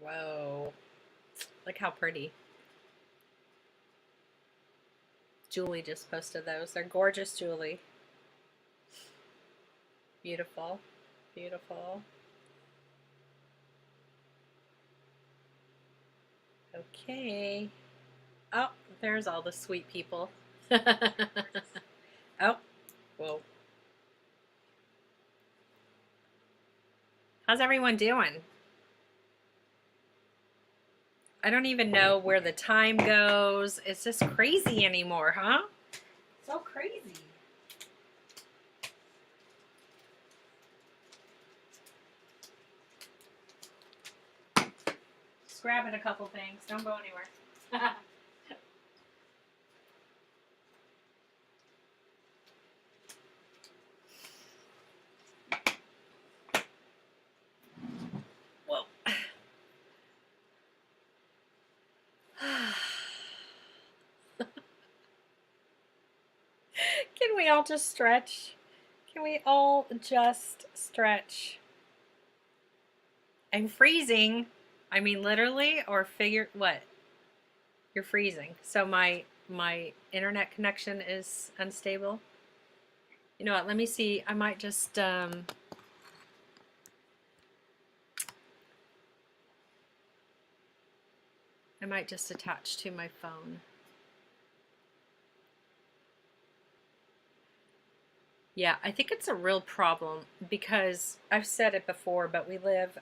Whoa. Look how pretty. Julie just posted those. They're gorgeous, Julie. Beautiful. Beautiful. Okay. Oh, there's all the sweet people. Oh, whoa. How's everyone doing? I don't even know where the time goes. It's just crazy anymore, huh? So crazy. Just grabbing a couple things. Don't go anywhere. Whoa. Can we all just stretch? Can we all just stretch? I'm freezing. I mean, literally, or figure what? You're freezing. So my internet connection is unstable. You know what? Let me see. I might just attach to my phone. Yeah, I think it's a real problem because I've said it before, but we live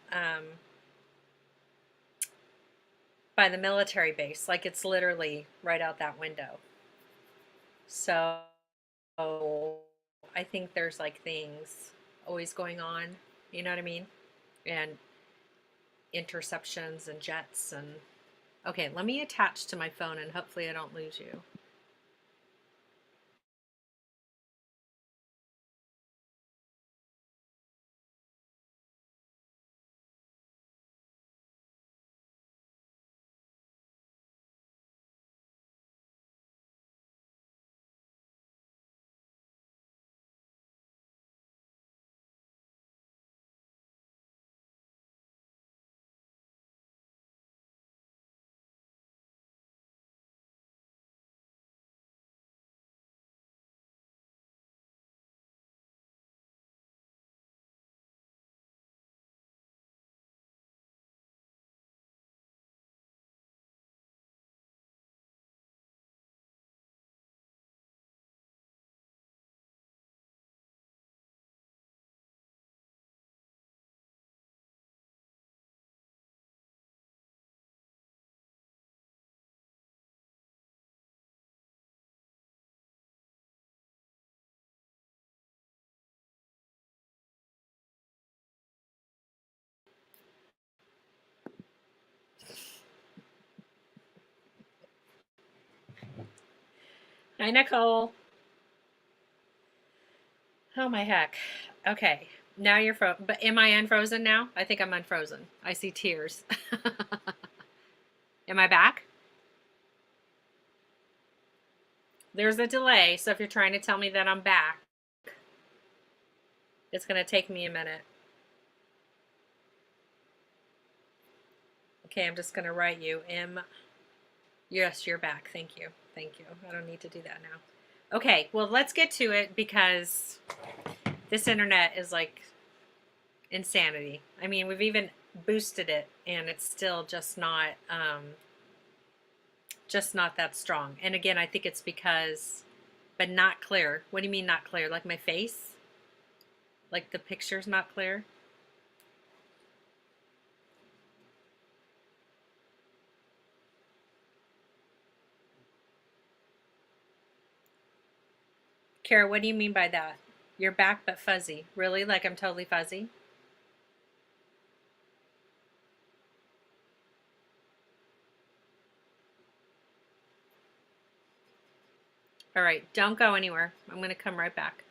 by the military base. Like it's literally right out that window. So I think there's like things always going on. You know what I mean? And interceptions and jets and okay, let me attach to my phone and hopefully I don't lose you. Hi, Nicole. Oh my heck. Okay. Now you're frozen. But am I unfrozen now? I think I'm unfrozen. I see tears. Am I back? There's a delay, so if you're trying to tell me that I'm back, it's going to take me a minute. Okay, I'm just going to write you. Yes, you're back. Thank you. Thank you. I don't need to do that now. Okay, well, let's get to it because this internet is like insanity. I mean, we've even boosted it and it's still just not that strong. And again, I think it's because but not clear. What do you mean not clear? Like my face? Like the picture's not clear? Kara, what do you mean by that? You're back but fuzzy. Really? Like I'm totally fuzzy? All right, don't go anywhere. I'm going to come right back.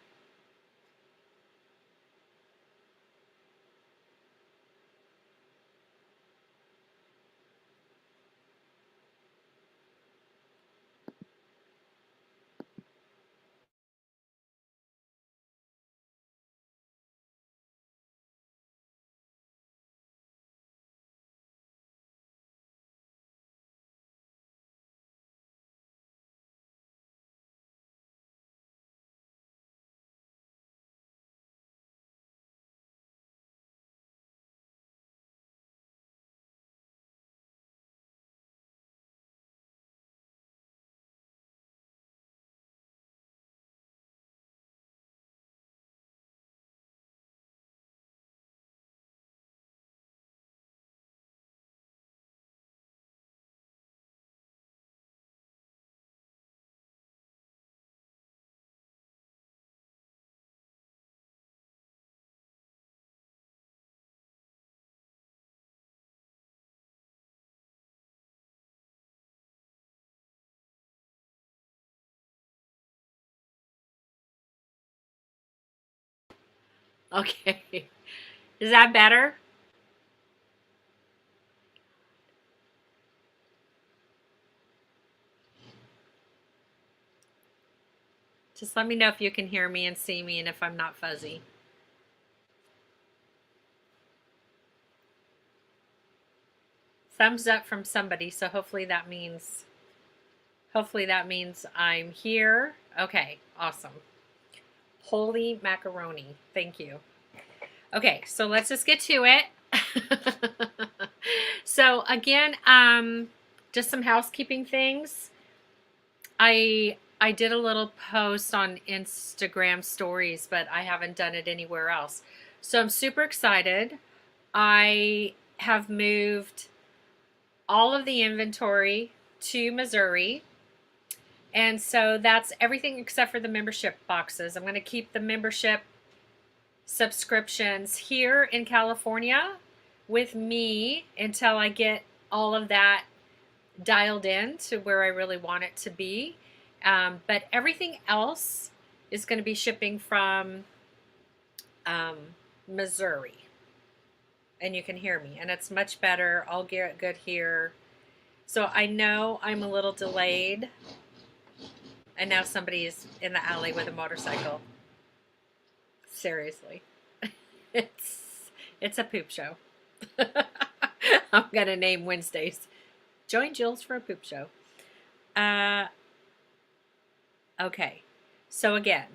Okay. Is that better? Just let me know if you can hear me and see me and if I'm not fuzzy. Thumbs up from somebody, so hopefully that means I'm here. Okay, awesome. Holy macaroni. Thank you. Okay, so let's just get to it. So again, just some housekeeping things. I did a little post on Instagram stories, but I haven't done it anywhere else. So I'm super excited. I have moved all of the inventory to Missouri. And so that's everything except for the membership boxes. I'm going to keep the membership subscriptions here in California with me until I get all of that dialed in to where I really want it to be. But everything else is going to be shipping from um, Missouri. And you can hear me, and it's much better. I'll get good here. So I know I'm a little delayed. And now somebody is in the alley with a motorcycle. Seriously. It's a poop show. I'm going to name Wednesdays. Join Jill's for a poop show. Okay. So again,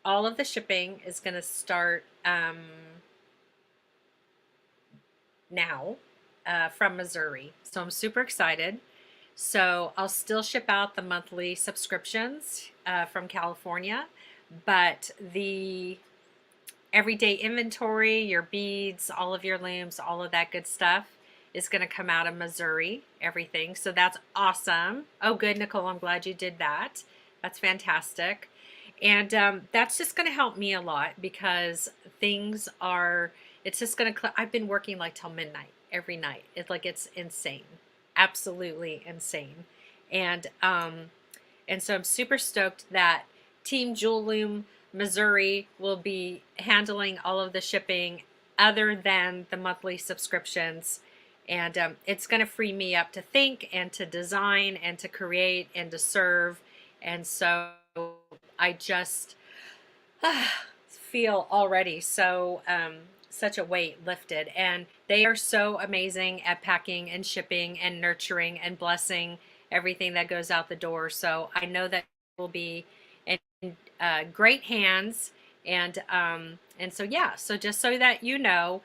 all of the shipping is going to start now from Missouri. So I'm super excited. So I'll still ship out the monthly subscriptions from California, but the everyday inventory, your beads, all of your looms, all of that good stuff is going to come out of Missouri, everything. So that's awesome. Oh, good, Nicole. I'm glad you did that. That's fantastic. And that's just going to help me a lot because it's just going to, I've been working like till midnight every night. It's insane. Absolutely insane. And so I'm super stoked that Team Jewel Loom Missouri will be handling all of the shipping other than the monthly subscriptions. And it's going to free me up to think and to design and to create and to serve. And so I just feel already so such a weight lifted. And they are so amazing at packing and shipping and nurturing and blessing everything that goes out the door. So I know that will be in great hands. And so yeah, so just so that you know,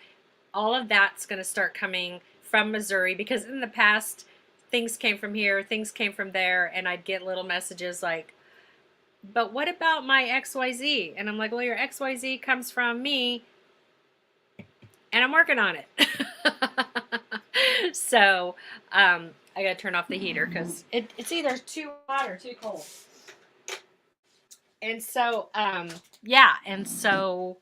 all of that's going to start coming from Missouri, because in the past things came from here, things came from there, and I'd get little messages like, but what about my XYZ? And I'm like, well, your XYZ comes from me and I'm working on it. So I gotta turn off the heater because it's either too hot or too cold. And so yeah, and so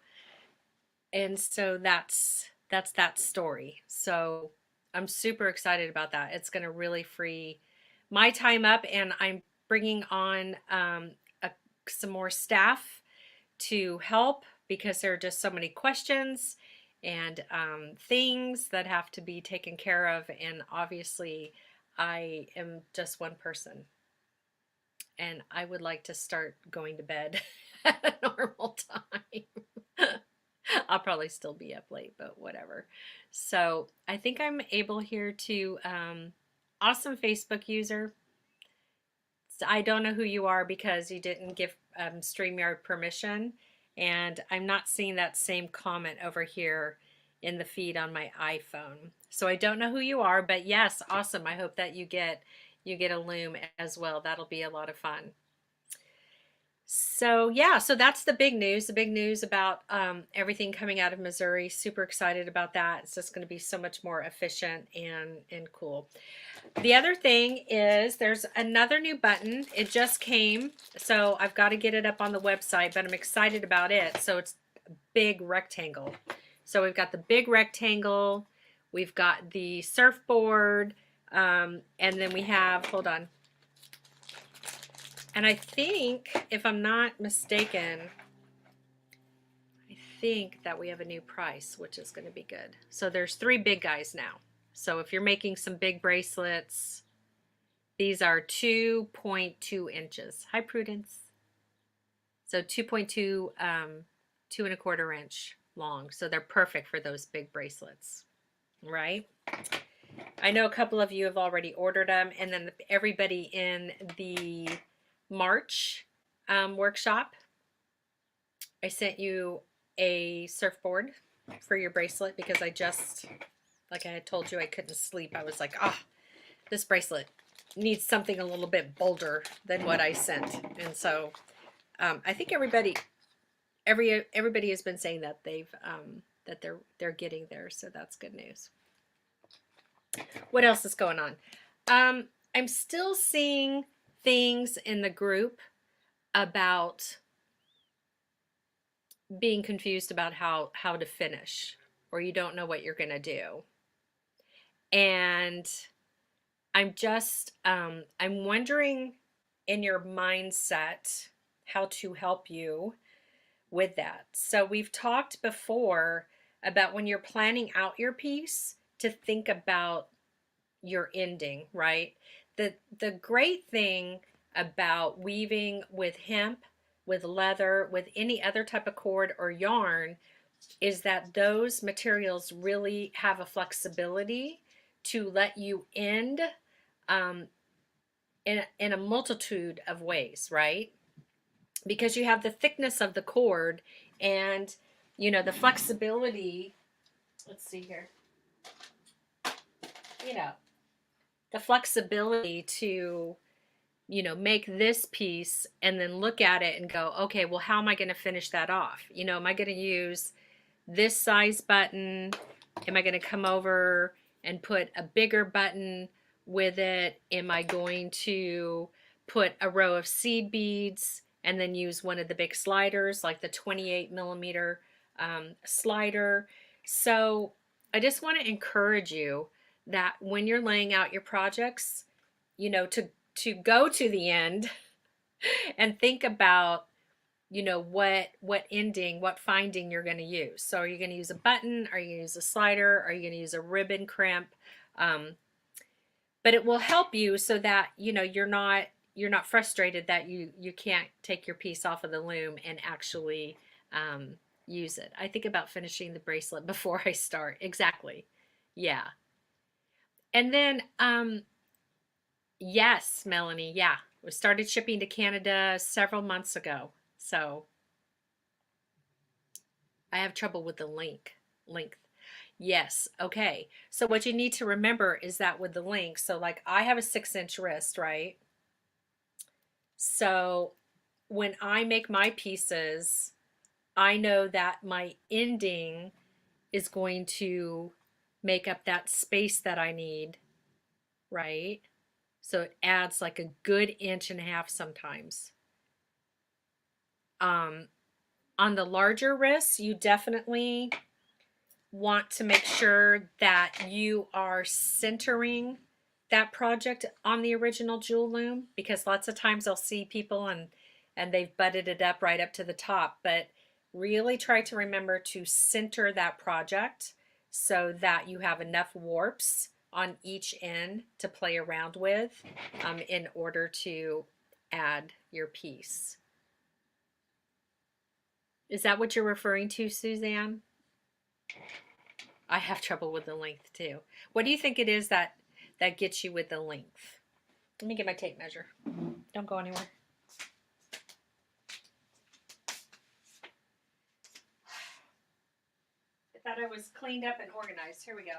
that's that story. So I'm super excited about that. It's gonna really free my time up, and I'm bringing on some more staff to help because there are just so many questions and things that have to be taken care of. And obviously, I am just one person. And I would like to start going to bed at a normal time. I'll probably still be up late, but whatever. So I think I'm able here to, awesome Facebook user. I don't know who you are because you didn't give StreamYard permission. And I'm not seeing that same comment over here in the feed on my iPhone. So I don't know who you are, but yes, awesome. I hope that you get a Loom as well. That'll be a lot of fun. So yeah, so that's the big news. The big news about everything coming out of Missouri. Super excited about that. It's just going to be so much more efficient and cool. The other thing is there's another new button. It just came, so I've got to get it up on the website, but I'm excited about it. So it's a big rectangle. So we've got the big rectangle, we've got the surfboard, and then we have, hold on. And I think, if I'm not mistaken, I think that we have a new price, which is going to be good. So there's 3 big guys now. So if you're making some big bracelets, these are 2.2 inches. Hi, Prudence. So 2.2, 2¼ inch long. So they're perfect for those big bracelets, right? I know a couple of you have already ordered them, and then everybody in the March workshop, I sent you a surfboard for your bracelet because I just, like I had told you, I couldn't sleep. I was like, this bracelet needs something a little bit bolder than what I sent. And so I think everybody has been saying that they're getting there, so that's good news. What else is going on? I'm still seeing things in the group about being confused about how to finish, or you don't know what you're going to do. And I'm just, I'm wondering in your mindset how to help you with that. So we've talked before about when you're planning out your piece to think about your ending, right? The great thing about weaving with hemp, with leather, with any other type of cord or yarn is that those materials really have a flexibility to let you end in a multitude of ways, right? Because you have the thickness of the cord and, you know, the flexibility. Let's see here. You know, the flexibility to, you know, make this piece and then look at it and go, okay, well, how am I going to finish that off? You know, am I going to use this size button? Am I going to come over and put a bigger button with it? Am I going to put a row of seed beads and then use one of the big sliders, like the 28 millimeter slider? So I just want to encourage you that when you're laying out your projects, you know, to go to the end and think about, you know, what ending, what finding you're going to use. So are you going to use a button? Are you going to use a slider? Are you going to use a ribbon crimp? But it will help you so that, you know, you're not frustrated that you can't take your piece off of the loom and actually use it. I think about finishing the bracelet before I start. Exactly. Yeah. And then, yes, Melanie, yeah. We started shipping to Canada several months ago. So I have trouble with the length. Yes, okay. So what you need to remember is that with the length, so like I have a 6-inch wrist, right? So when I make my pieces, I know that my ending is going to make up that space that I need, right? So it adds like a good 1.5 inches sometimes. On the larger wrists, you definitely want to make sure that you are centering that project on the original jewel loom, because lots of times I'll see people and they've butted it up right up to the top, but really try to remember to center that project so that you have enough warps on each end to play around with in order to add your piece. Is that what you're referring to, Suzanne? I have trouble with the length too. What do you think it is that gets you with the length? Let me get my tape measure. Don't go anywhere. I thought I was cleaned up and organized. Here we go.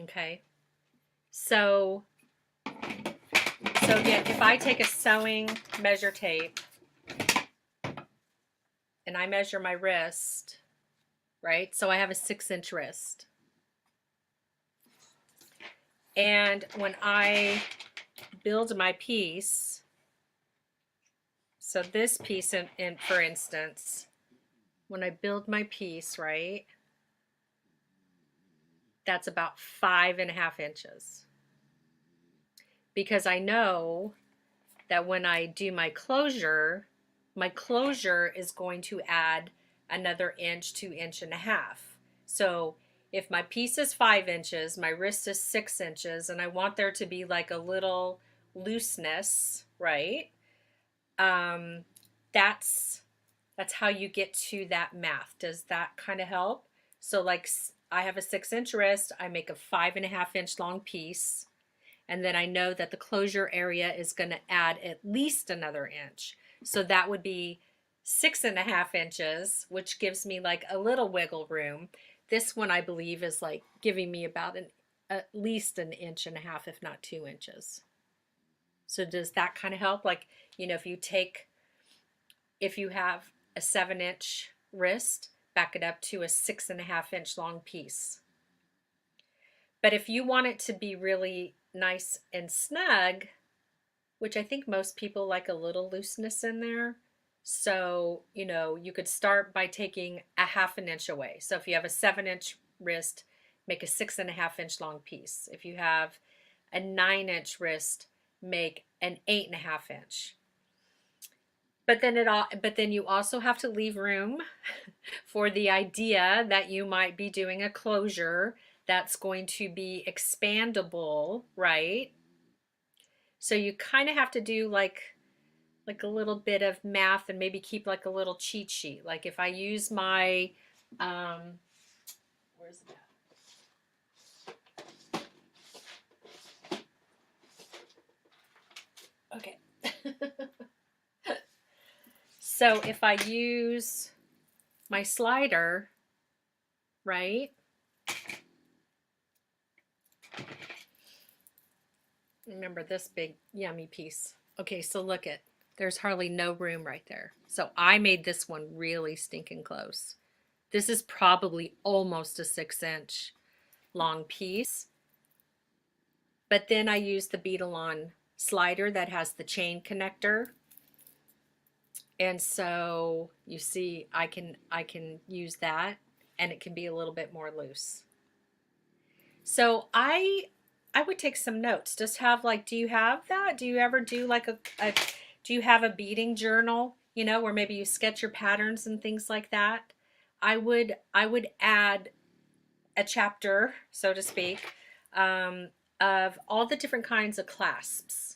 Okay. So again, if I take a sewing measure tape and I measure my wrist, right? So I have a 6-inch wrist. And when I build my piece, so this piece in for instance, when I build my piece, right, that's about 5.5 inches. because I know that when I do my closure is going to add another inch to 1.5 inches. So if my piece is 5 inches, my wrist is 6 inches, and I want there to be like a little looseness, right? Um, that's how you get to that math. Does that kind of help? So like I have a 6-inch wrist, I make a 5.5 inch long piece, and then I know that the closure area is going to add at least another inch. So that would be 6.5 inches, which gives me like a little wiggle room. This one I believe is like giving me about at least 1.5 inches, if not 2 inches. So does that kind of help? Like, you know, if you have a 7-inch wrist, back it up to a 6.5 inch long piece. But if you want it to be really nice and snug, which I think most people like a little looseness in there. So, you know, you could start by taking a 1/2 inch away. So if you have a 7-inch wrist, make a 6.5 inch long piece. If you have a 9-inch wrist, make an 8.5 inch. But then you also have to leave room for the idea that you might be doing a closure that's going to be expandable, right? So you kind of have to do like a little bit of math and maybe keep like a little cheat sheet. Like if I use my where's that? Okay. So if I use my slider, right? Remember this big yummy piece. Okay, so look at, there's hardly no room right there. So I made this one really stinking close. This is probably almost a 6-inch long piece. But then I used the Beadle-On slider that has the chain connector. And so you see I can use that, and it can be a little bit more loose. So I would take some notes. Just have like, do you have that? Do you ever do like do you have a beading journal, you know, where maybe you sketch your patterns and things like that? I would add a chapter, so to speak, of all the different kinds of clasps,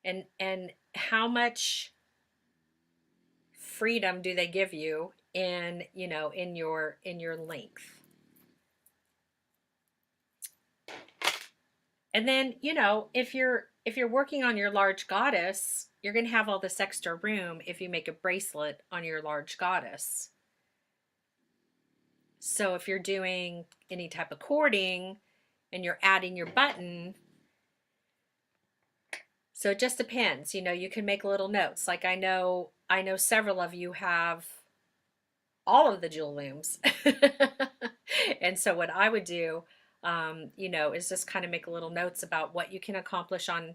and how much freedom do they give you in, you know, in your length. And then, you know, if you're working on your large goddess, you're going to have all this extra room if you make a bracelet on your large goddess. So if you're doing any type of cording and you're adding your button, so it just depends. You know, you can make little notes. Like I know several of you have all of the jewel looms. And so what I would do, you know, is just kind of make little notes about what you can accomplish on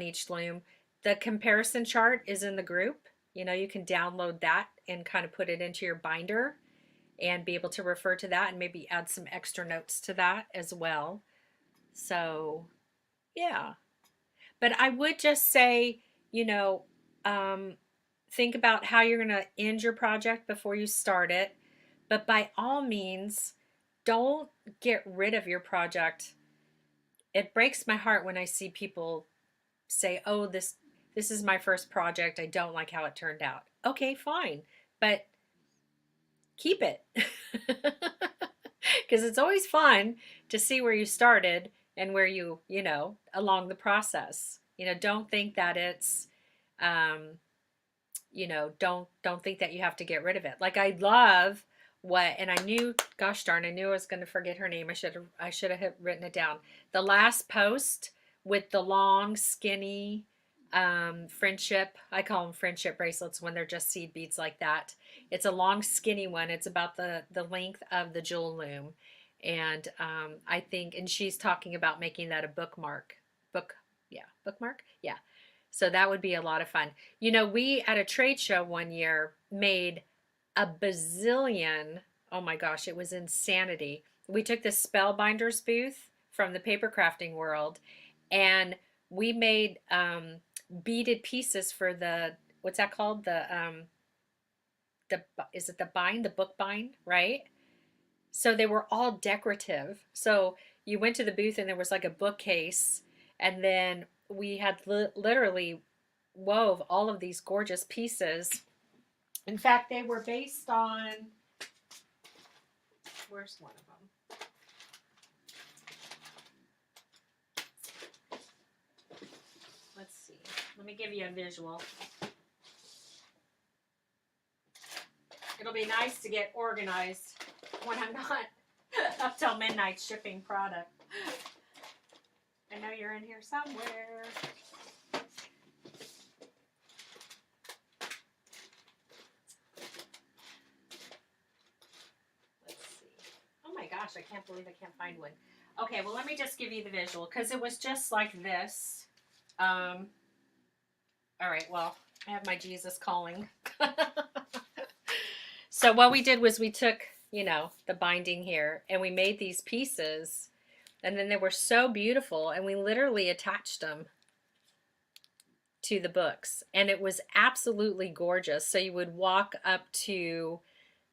each loom. The comparison chart is in the group. You know, you can download that and kind of put it into your binder and be able to refer to that and maybe add some extra notes to that as well. So, yeah. But I would just say, you know, think about how you're going to end your project before you start it. But by all means, don't get rid of your project. It breaks my heart when I see people say, oh, this is my first project. I don't like how it turned out. Okay, fine. But keep it. Because it's always fun to see where you started and where you know, along the process. You know, don't think that it's, you know, don't think that you have to get rid of it. Like I love and I knew, gosh darn, I knew I was going to forget her name. I should have written it down. The last post with the long, skinny, friendship, I call them friendship bracelets when they're just seed beads like that. It's a long, skinny one. It's about the length of the jewel loom. And I think, and she's talking about making that a bookmark. Bookmark? Yeah. So that would be a lot of fun. You know, we at a trade show one year made a bazillion, oh my gosh, it was insanity. We took the Spellbinders booth from the paper crafting world, and we made beaded pieces for what's that called? The is it the bind, the book bind, right? So they were all decorative. So you went to the booth and there was like a bookcase, and then we had literally wove all of these gorgeous pieces. In fact, they were based on, where's one of them? Let's see. Let me give you a visual. It'll be nice to get organized when I'm not up till midnight shipping product. I know you're in here somewhere. Let's see. Oh my gosh, I can't believe I can't find one. Okay, well, let me just give you the visual because it was just like this. All right, well, I have my Jesus calling. So what we did was we took, you know, the binding here and we made these pieces, and then they were so beautiful, and we literally attached them to the books, and it was absolutely gorgeous. So you would walk up to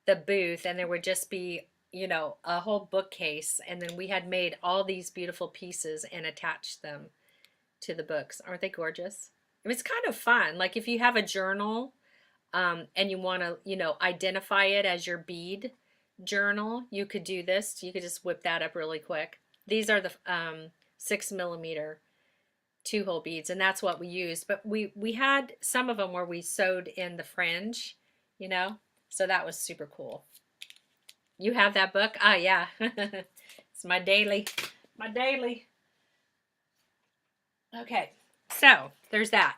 the booth and there would just be, you know, a whole bookcase, and then we had made all these beautiful pieces and attached them to the books. Aren't they gorgeous? I mean, it's kind of fun. Like if you have a journal, and you want to, you know, identify it as your bead journal, you could do this. You could just whip that up really quick. These are the 6mm 2-hole beads, and that's what we used. But we had some of them where we sewed in the fringe, you know, so that was super cool. You have that book? Ah, yeah. It's my daily. Okay, so there's that.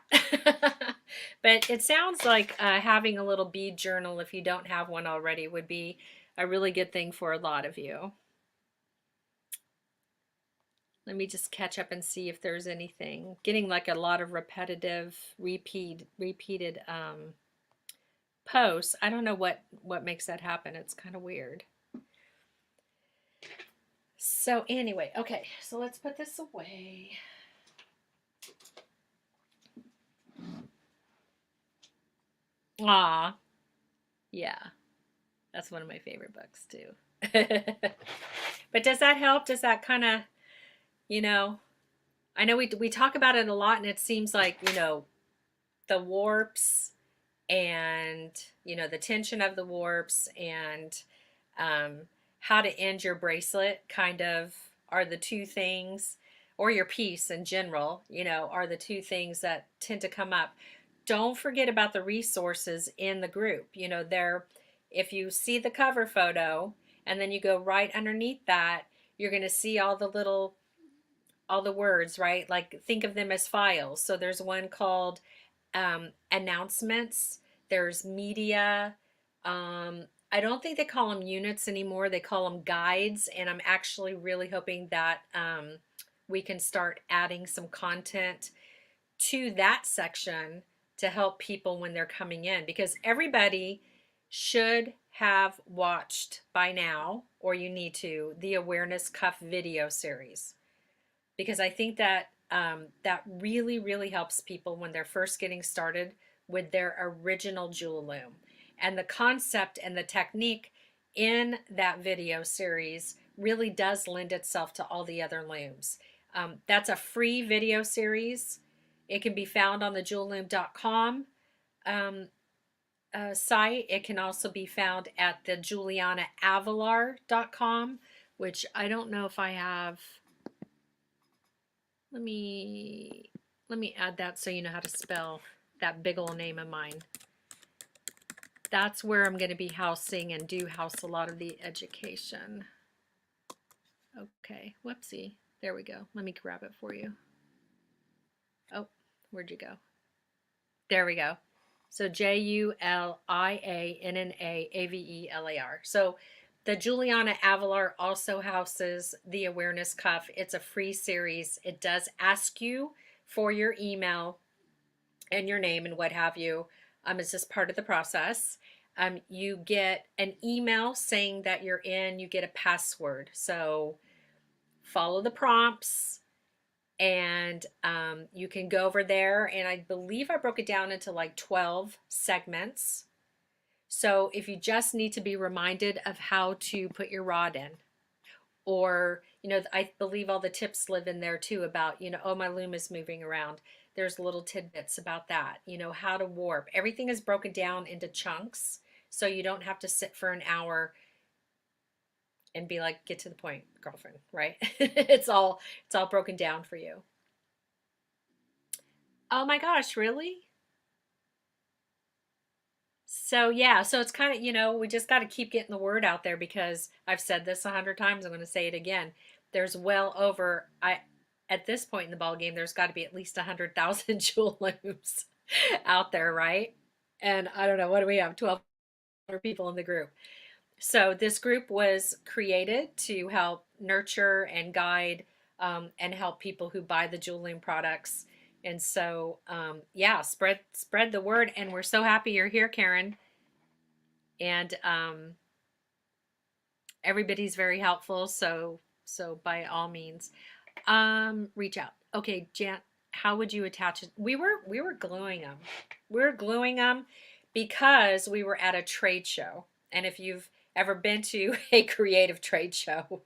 But it sounds like having a little bead journal, if you don't have one already, would be a really good thing for a lot of you. Let me just catch up and see if there's anything. Getting like a lot of repetitive, repeated posts. I don't know what makes that happen. It's kind of weird. So anyway, okay, so let's put this away. Ah, yeah, that's one of my favorite books too. But does that help? Does that kind of, you know, I know we talk about it a lot, and it seems like, you know, the warps and, you know, the tension of the warps and how to end your bracelet kind of are the two things, or your piece in general, you know, are the two things that tend to come up. Don't forget about the resources in the group. You know, if you see the cover photo and then you go right underneath that, you're going to see all the words, right? Like think of them as files. So there's one called announcements. There's media. I don't think they call them units anymore. They call them guides. And I'm actually really hoping that we can start adding some content to that section to help people when they're coming in, because everybody should have watched by now, or you need to, the awareness cuff video series, because I think that that really helps people when they're first getting started with their original jewel loom. And the concept and the technique in that video series really does lend itself to all the other looms. That's a free video series. It can be found on the jewelloom.com site. It can also be found at the julianaavalar.com, which I don't know if I have. Let me add that so you know how to spell that big ol' name of mine. That's where I'm going to be housing and do house a lot of the education. Okay, whoopsie. There we go. Let me grab it for you. Oh, where'd you go? There we go. So JULIANNAAVELAR. So the Juliana Avalar also houses the awareness cuff. It's a free series. It does ask you for your email and your name and what have you. It's just part of the process. You get an email saying that you're in. You get a password. So follow the prompts. And you can go over there, and I believe I broke it down into like 12 segments. So if you just need to be reminded of how to put your rod in, or, you know, I believe all the tips live in there too about, you know, oh, my loom is moving around. There's little tidbits about that, you know, how to warp. Everything is broken down into chunks, so you don't have to sit for an hour and be like, get to the point, girlfriend, right? It's all broken down for you. Oh my gosh, really? So yeah, so it's kind of, you know, we just got to keep getting the word out there, because I've said this 100 times. I'm going to say it again. There's well over, I at this point in the ball game, there's got to be at least 100,000 jewel looms out there, right? And I don't know, what do we have? 1,200 people in the group. So this group was created to help nurture and guide, and help people who buy the jewel loom products. And so, yeah, spread the word. And we're so happy you're here, Karen. And everybody's very helpful. So by all means, reach out. Okay, Jan, how would you attach it? We were gluing them. We were gluing them because we were at a trade show. And if you've ever been to a creative trade show,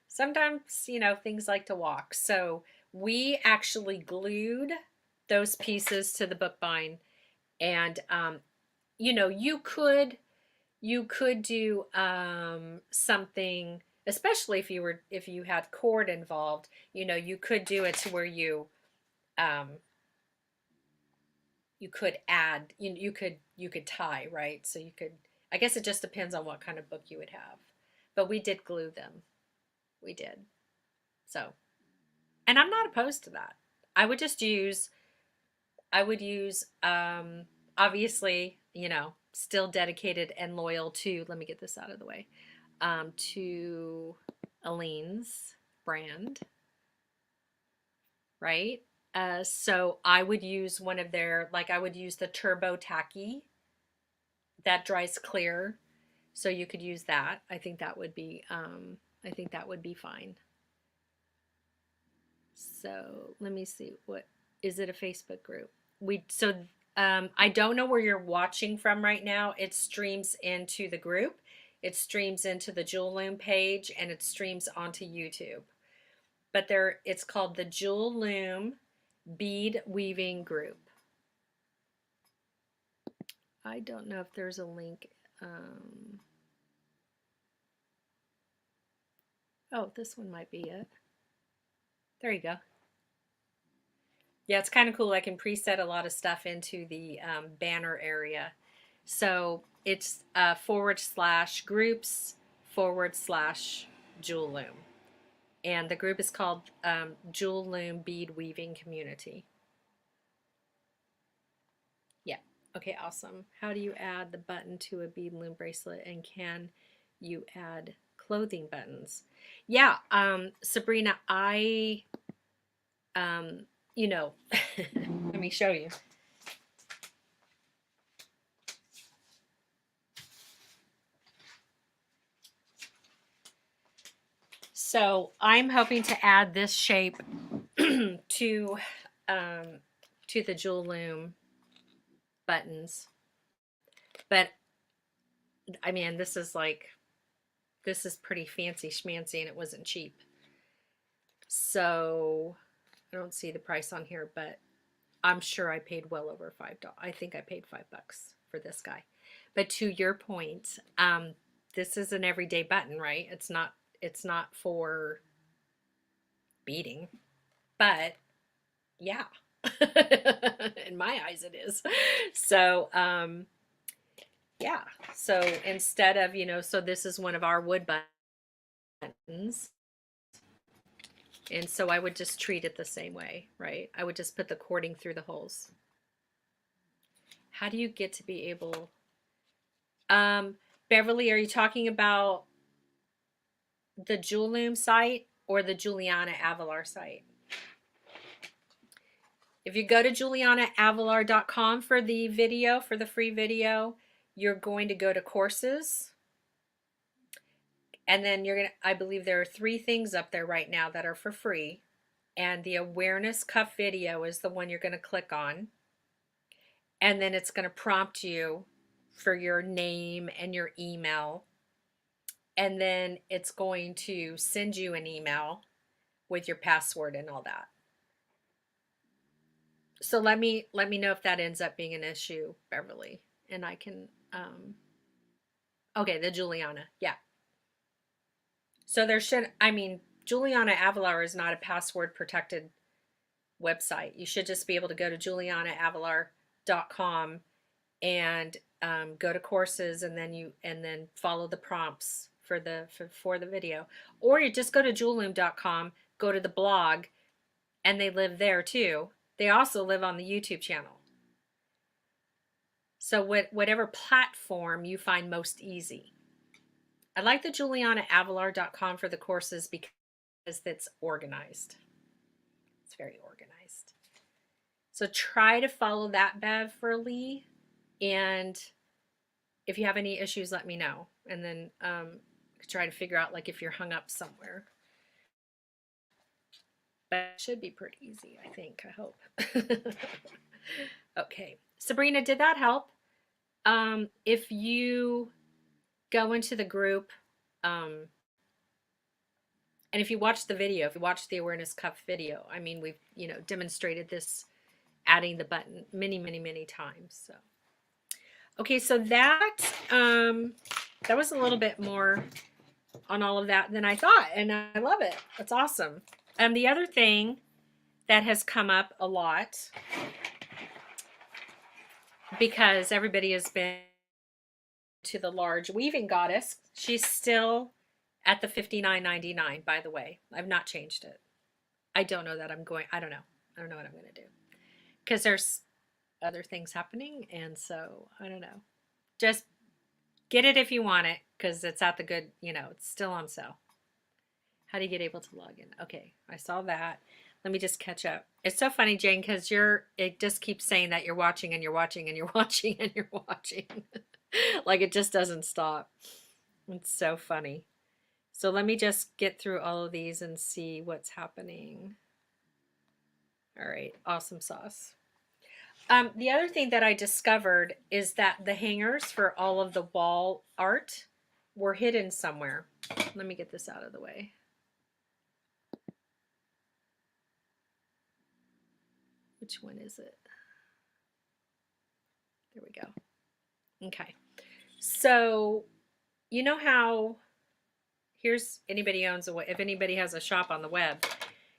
sometimes, you know, things like to walk. So we actually glued those pieces to the bookbind. And you know, you could do something, especially if you had cord involved. You know, you could do it to where um, you could add, you could tie, right? So you could, I guess it just depends on what kind of book you would have. But we did glue them. We did. So, and I'm not opposed to that. I would just use I would use, obviously, you know, still dedicated and loyal to, let me get this out of the way, to Aleene's brand, right? So I would use one of their, like, I would use the Turbo Tacky that dries clear. So you could use that. I think that would be fine. So let me see, what is it, a Facebook group? I don't know where you're watching from right now. It streams into the group, it streams into the Jewel Loom page, and it streams onto YouTube. But it's called the Jewel Loom Bead Weaving Group. I don't know if there's a link. Oh, this one might be it. There you go. Yeah, it's kind of cool. I can preset a lot of stuff into the banner area. So it's /groups/Jewel Loom. And the group is called Jewel Loom Bead Weaving Community. Yeah. Okay, awesome. How do you add the button to a bead loom bracelet, and can you add clothing buttons? Yeah, Sabrina, you know, let me show you. So I'm hoping to add this shape to the Jewel Loom buttons. But I mean, this is pretty fancy schmancy, and it wasn't cheap. So I don't see the price on here, but I'm sure I paid well over $5. I think I paid $5 for this guy. But to your point, this is an everyday button, right? It's not for beading, but yeah, in my eyes it is. So yeah, so instead of, you know, so this is one of our wood buttons, and so I would just treat it the same way, right? I would just put the cording through the holes. How do you get to be able, Beverly, are you talking about the Jewel Loom site or the Juliana Avalar site? If you go to julianaavalar.com for the video, for the free video, you're going to go to courses. And then you're going to, I believe there are 3 things up there right now that are for free. and the awareness cuff video is the one you're going to click on. And then it's going to prompt you for your name and your email. And then it's going to send you an email with your password and all that. So let me know if that ends up being an issue, Beverly, and I can okay, the Juliana. Yeah. So there should, I mean, Juliana Avalar is not a password protected website. You should just be able to go to julianaavalar.com and go to courses, and then follow the prompts for the video. Or you just go to jewelloom.com, go to the blog, and they live there too. They also live on the YouTube channel. So whatever platform you find most easy. I like the julianaavalar.com for the courses because it's organized. It's very organized. So try to follow that, Beverly. And if you have any issues, let me know. And then try to figure out like if you're hung up somewhere. But it should be pretty easy, I think. I hope. Okay. Sabrina, did that help? If you go into the group, and if you watch the video, if you watch the awareness cuff video, I mean, we've, demonstrated this, adding the button many times. So, okay, so that was a little bit more on all of that than I thought, and I love it. That's awesome. The other thing that has come up a lot, because everybody has been to the large weaving goddess, she's still at the $59.99, by the way. I've not changed it. I don't know that I don't know. I don't know what I'm going to do, because there's other things happening, and so I don't know. Just get it if you want it, because it's at the good, it's still on sale. How do you get able to log in? Okay, I saw that. Let me just catch up. It's so funny, Jane, because it just keeps saying that you're watching and you're watching and you're watching and you're watching. Like it just doesn't stop. It's so funny. So let me just get through all of these and see what's happening. All right, awesome sauce. The other thing that I discovered is that the hangers for all of the wall art were hidden somewhere. Let me get this out of the way. Which one is it? There we go. Okay. So, you know how, here's anybody owns if anybody has a shop on the web,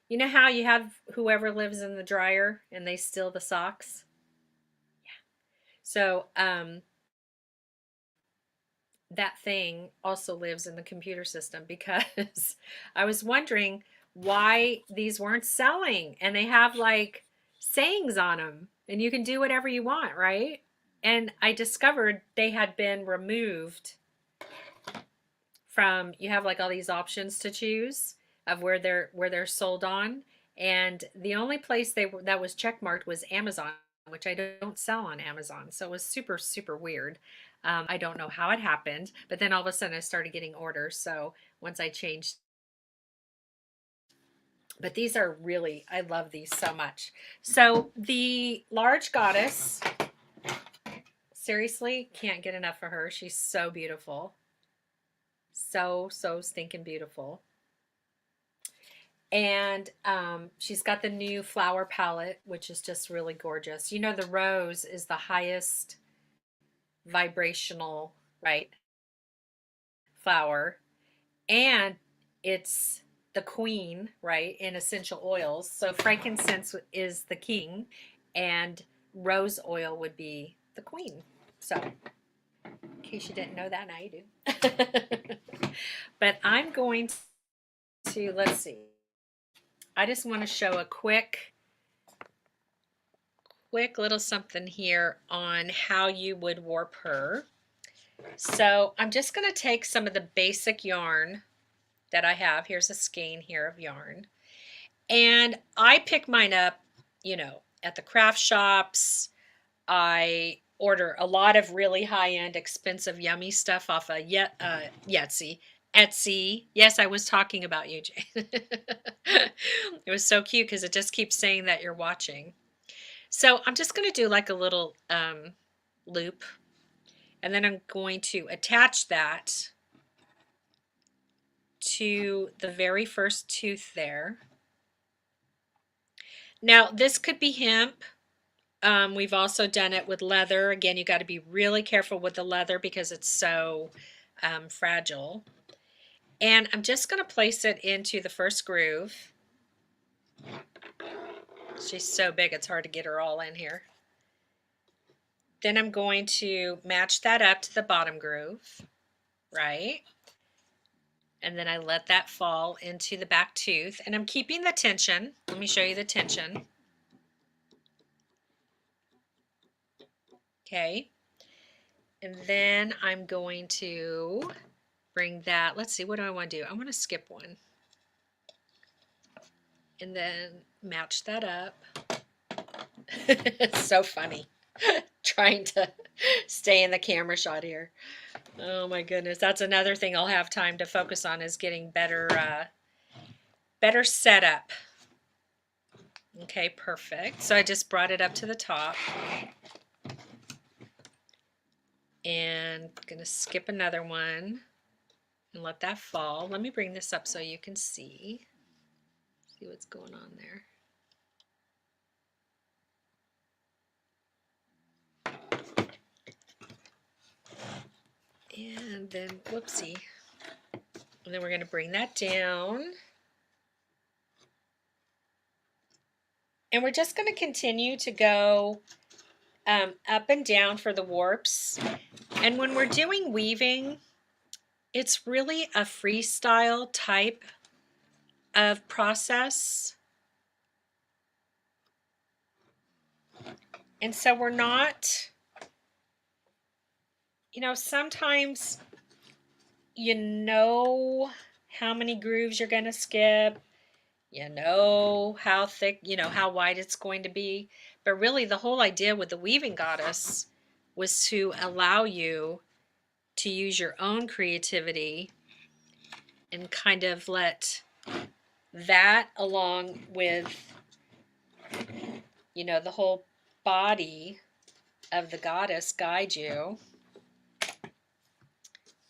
you know how you have whoever lives in the dryer and they steal the socks? Yeah. So, that thing also lives in the computer system, because I was wondering why these weren't selling, and they have like sayings on them, and you can do whatever you want, right? And I discovered they had been removed from, you have like all these options to choose of where they're sold on, and the only place that was checkmarked was Amazon, which I don't sell on Amazon. So it was super weird. I don't know how it happened, but then all of a sudden I started getting orders. So once I changed, but these are really, I love these so much. So the large goddess, seriously, can't get enough of her. She's so beautiful. So stinking beautiful. And she's got the new flower palette, which is just really gorgeous. You know, the rose is the highest vibrational, right, flower, and it's the queen, right, in essential oils. So frankincense is the king, and rose oil would be the queen. So in case you didn't know that, now you do. But I'm going to, let's see, I just want to show a quick little something here on how you would warp her. So I'm just going to take some of the basic yarn that I have. Here's a skein here of yarn. And I pick mine up, at the craft shops. I order a lot of really high-end, expensive, yummy stuff off of Etsy. Etsy. Yes, I was talking about you, Jane. It was so cute because it just keeps saying that you're watching. So I'm just going to do like a little loop, and then I'm going to attach that to the very first tooth there. Now this could be hemp. We've also done it with leather. Again, you got to be really careful with the leather because it's so fragile. And I'm just going to place it into the first groove. She's so big, it's hard to get her all in here. Then I'm going to match that up to the bottom groove, right? And then I let that fall into the back tooth, and I'm keeping the tension. Let me show you the tension. Okay. And then I'm going to bring that, let's see, what do I want to do? I want to skip one. And then match that up. It's so funny trying to stay in the camera shot here. Oh my goodness, that's another thing I'll have time to focus on, is getting better better setup. Okay, perfect. So I just brought it up to the top. And I'm going to skip another one and let that fall. Let me bring this up so you can see what's going on there. And then, whoopsie. And then we're going to bring that down. And we're just going to continue to go up and down for the warps. And when we're doing weaving, it's really a freestyle type of process. And so we're not, you know, sometimes you know how many grooves you're going to skip, you know how thick, you know how wide it's going to be. But really the whole idea with the Weaving Goddess was to allow you to use your own creativity and kind of let that, along with, you know, the whole body of the goddess, guide you.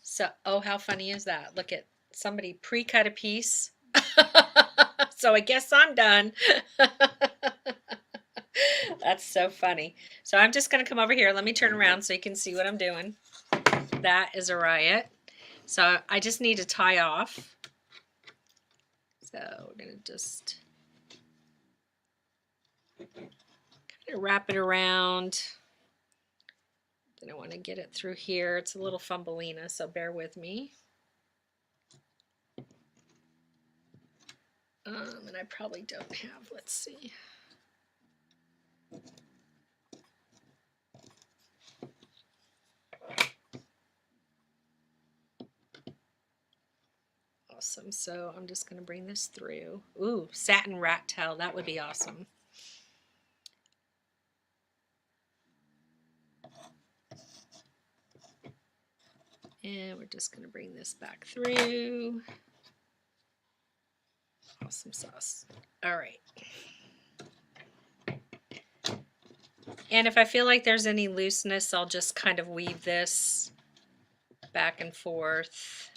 So, oh, how funny is that? Look at somebody pre-cut a piece. So I guess I'm done. That's so funny. So I'm just going to come over here. Let me turn around so you can see what I'm doing. That is a riot. So I just need to tie off. So we're going to just kind of wrap it around. Then I want to get it through here. It's a little fumbleina, so bear with me. And I probably don't have, let's see. Awesome. So I'm just going to bring this through. Ooh, satin rat tail. That would be awesome. And we're just going to bring this back through. Awesome sauce. All right. And if I feel like there's any looseness, I'll just kind of weave this back and forth.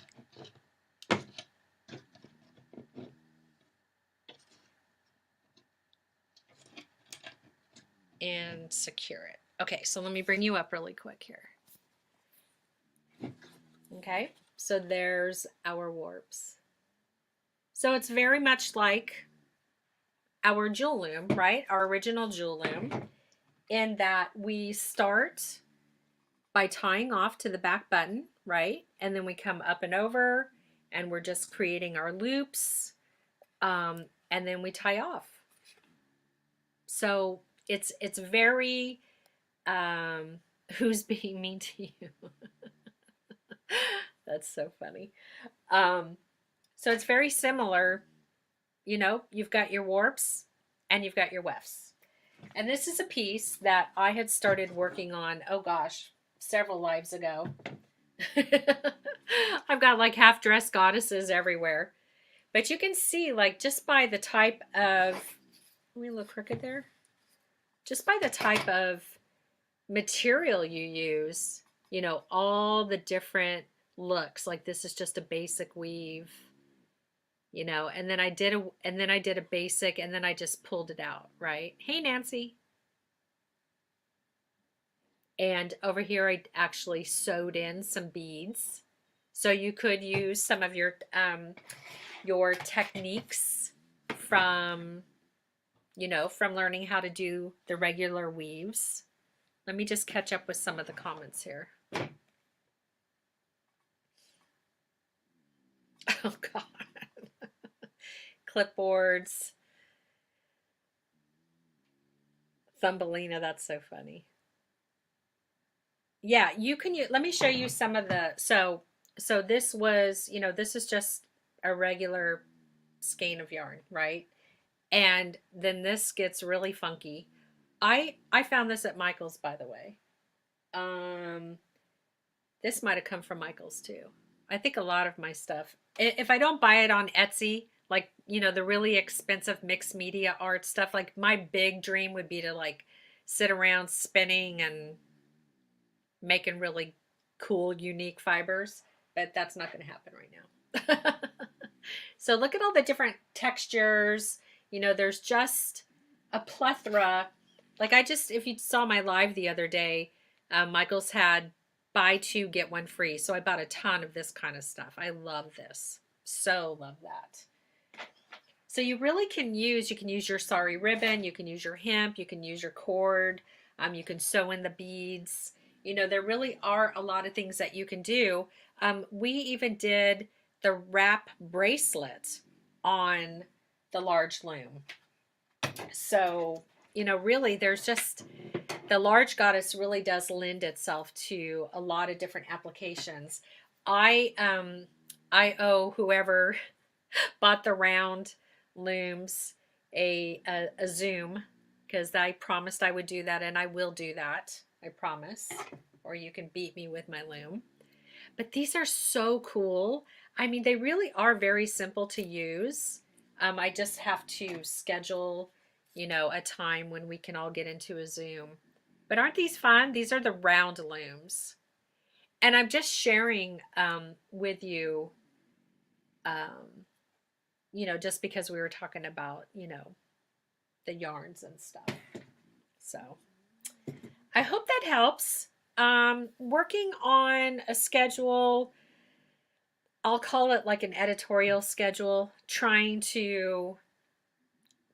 And secure it. Okay, so let me bring you up really quick here. Okay, so there's our warps. So it's very much like our jewel loom, right? Our original jewel loom, in that we start by tying off to the back button, right? And then we come up and over, and we're just creating our loops, and then we tie off. So it's very, who's being mean to you? That's so funny. So it's very similar. You know, you've got your warps and you've got your wefts. And this is a piece that I had started working on, oh gosh, several lives ago. I've got like half dressed goddesses everywhere. But you can see, like, just by the type of, let me look crooked there. Just by the type of material you use, you know, all the different looks. Like this is just a basic weave, you know, and then I did a basic and then I just pulled it out, right? Hey Nancy. And over here I actually sewed in some beads. So you could use some of your techniques from, you know, from learning how to do the regular weaves. Let me just catch up with some of the comments here. Oh God. Clipboards. Thumbelina, that's so funny. Yeah, you can use, let me show you some of the, so this was, you know, this is just a regular skein of yarn, right? And then this gets really funky. I found this at Michael's, by the way. Um, this might have come from Michael's too. I think a lot of my stuff, if I don't buy it on Etsy, like, you know, the really expensive mixed media art stuff, like my big dream would be to like sit around spinning and making really cool, unique fibers, but that's not going to happen right now. So look at all the different textures. You know, there's just a plethora. Like I just, if you saw my live the other day, Michael's had buy two, get one free. So I bought a ton of this kind of stuff. I love this. So love that. So you really can use your sari ribbon, you can use your hemp, you can use your cord, you can sew in the beads. You know, there really are a lot of things that you can do. We even did the wrap bracelet on the large loom. So, you know, really there's just, the large goddess really does lend itself to a lot of different applications. I owe whoever bought the round looms a Zoom, because I promised I would do that, and I will do that. I promise. Or you can beat me with my loom. But these are so cool. I mean, they really are very simple to use. I just have to schedule, you know, a time when we can all get into a Zoom. But aren't these fun? These are the round looms. And I'm just sharing with you, um, you know, just because we were talking about, you know, the yarns and stuff. So I hope that helps. Working on a schedule, I'll call it like an editorial schedule, trying to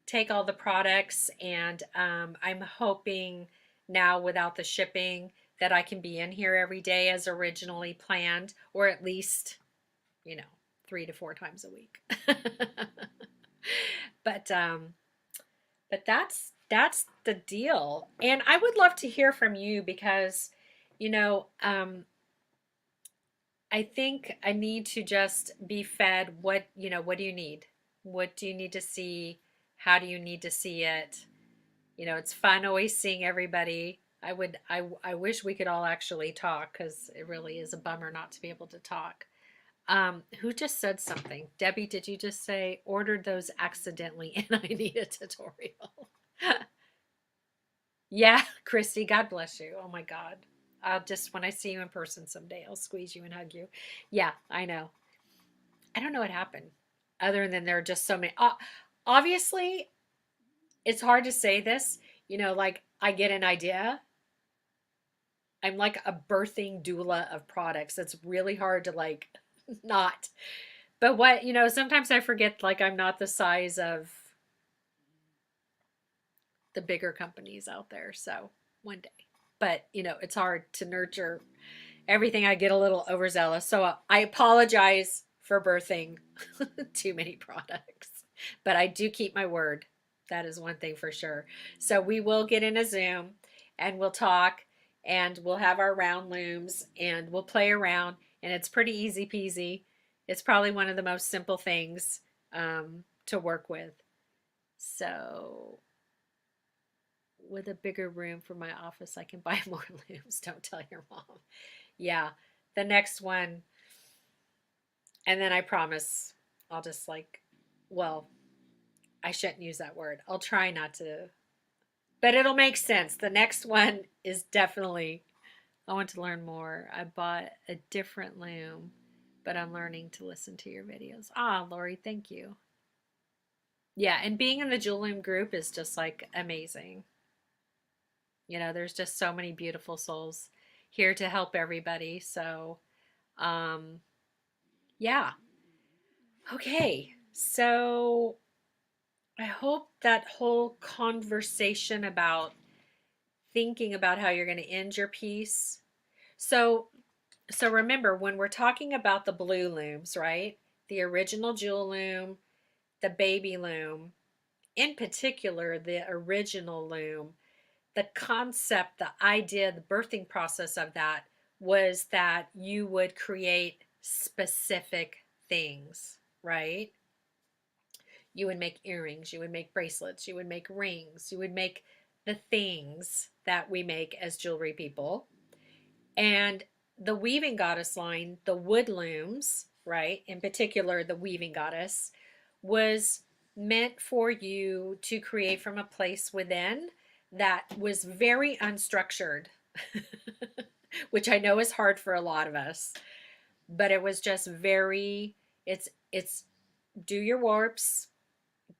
take all the products, and I'm hoping now without the shipping that I can be in here every day as originally planned, or at least, you know, 3 to 4 times a week. but that's the deal. And I would love to hear from you because, you know, I think I need to just be fed what, you know, what do you need? What do you need to see? How do you need to see it? You know, it's fun always seeing everybody. I wish we could all actually talk, because it really is a bummer not to be able to talk. Who just said something? Debbie, did you just say ordered those accidentally and I need a tutorial? Yeah, Christy, God bless you. Oh my God. I'll just, when I see you in person someday, I'll squeeze you and hug you. Yeah, I know. I don't know what happened other than there are just so many. Obviously, it's hard to say this, you know, like I get an idea. I'm like a birthing doula of products. It's really hard to like not. But what, you know, sometimes I forget like I'm not the size of the bigger companies out there. So one day. But, you know, it's hard to nurture everything. I get a little overzealous. So I apologize for birthing too many products. But I do keep my word. That is one thing for sure. So we will get in a Zoom and we'll talk, and we'll have our round looms and we'll play around, and it's pretty easy peasy. It's probably one of the most simple things to work with. So with a bigger room for my office, I can buy more looms. Don't tell your mom. Yeah, the next one, and then I promise I'll just like, well, I shouldn't use that word. I'll try not to, but it'll make sense. The next one is definitely, I want to learn more. I bought a different loom, but I'm learning to listen to your videos. Ah, Lori, thank you. Yeah, and being in the Jewel Loom group is just like amazing. You know, there's just so many beautiful souls here to help everybody. So, um, yeah. Okay. So I hope that whole conversation about thinking about how you're going to end your piece. So, so remember when we're talking about the blue looms, right? The original Jewel Loom, the baby loom, in particular, the original loom, the concept, the idea, the birthing process of that was that you would create specific things, right? You would make earrings, you would make bracelets, you would make rings, you would make the things that we make as jewelry people. And the weaving goddess line, the wood looms, right? In particular, the weaving goddess was meant for you to create from a place within that was very unstructured, which I know is hard for a lot of us, but it was just very, it's do your warps,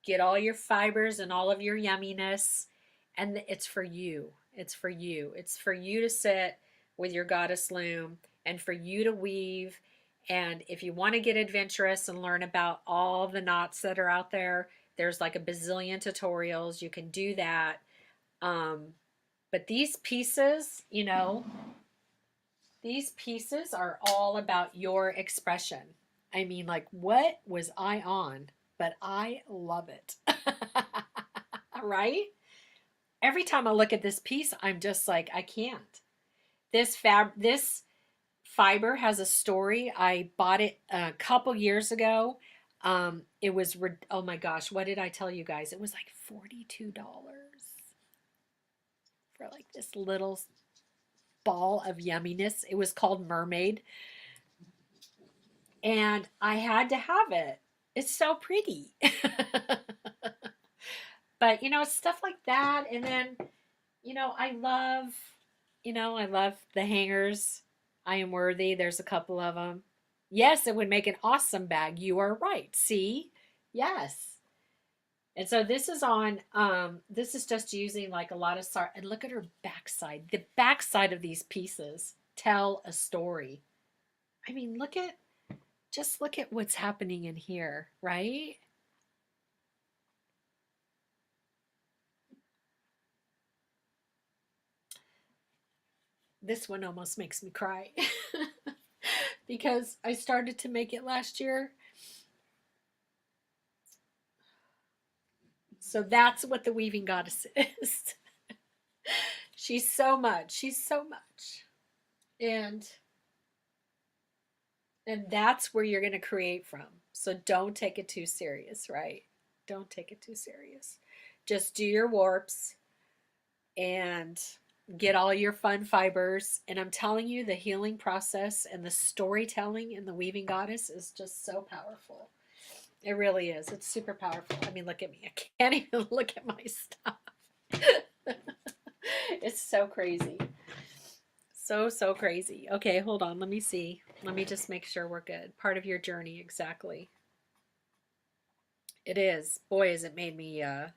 get all your fibers and all of your yumminess, and it's for you. It's for you. It's for you to sit with your goddess loom and for you to weave. And if you want to get adventurous and learn about all the knots that are out there, there's like a bazillion tutorials. You can do that. But these pieces, you know, these pieces are all about your expression. I mean, like, what was I on? But I love it. Right? Every time I look at this piece, I'm just like, I can't. This fiber has a story. I bought it a couple years ago. It was oh my gosh, what did I tell you guys? It was like $42 for like this little ball of yumminess. It was called Mermaid, and I had to have it. It's so pretty. But you know, stuff like that, and then you know, I love the hangers. I am worthy. There's a couple of them. Yes, it would make an awesome bag. You are right. See? Yes. And so this is on, this is just using like a lot of and look at her backside. The backside of these pieces tell a story. I mean, just look at what's happening in here, right? This one almost makes me cry because I started to make it last year. So that's what the weaving goddess is. She's so much. She's so much. And that's where you're going to create from. So don't take it too serious, right? Don't take it too serious. Just do your warps and get all your fun fibers. And I'm telling you, the healing process and the storytelling in the weaving goddess is just so powerful. It really is. It's super powerful. I mean, look at me. I can't even look at my stuff. It's so crazy. So crazy. Okay, hold on. Let me see. Let me just make sure we're good. Part of your journey, exactly. It is. Boy, has it made me, yeah.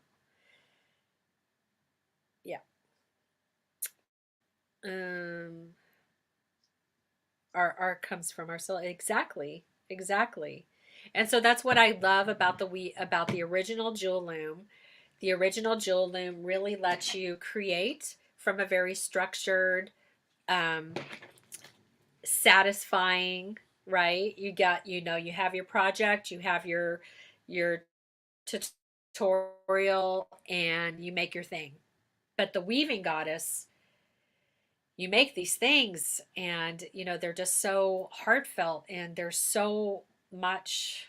Um, our art comes from our soul. Exactly. Exactly. And so that's what I love about about the original Jewel Loom. The original Jewel Loom really lets you create from a very structured, um, satisfying, right? You know, you have your project, you have your tutorial, and you make your thing. But the weaving goddess, you make these things, and you know, they're just so heartfelt, and there's just so much.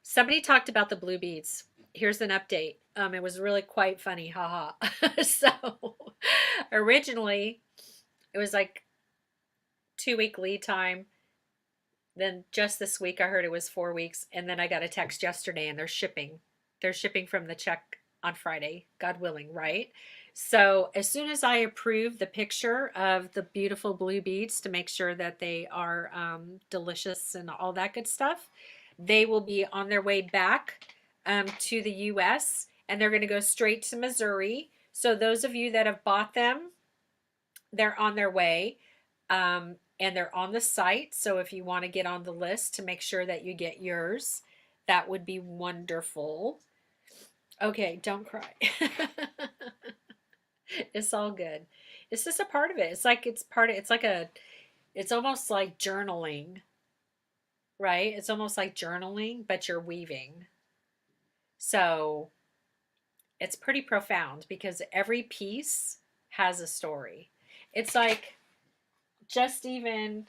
Somebody talked about the blue beads. Here's an update. It was really quite funny, haha. So originally it was like 2-week lead time. Then just this week, I heard it was 4 weeks. And then I got a text yesterday and they're shipping. They're shipping from the Czech on Friday, God willing, right? So as soon as I approve the picture of the beautiful blue beads to make sure that they are delicious and all that good stuff, they will be on their way back to the US, and they're going to go straight to Missouri. So those of you that have bought them, they're on their way. And they're on the site. So if you want to get on the list to make sure that you get yours, that would be wonderful. Okay, don't cry. It's all good. It's just a part of it. It's like it's almost like journaling, right? It's almost like journaling, but you're weaving. So it's pretty profound because every piece has a story. It's like, just even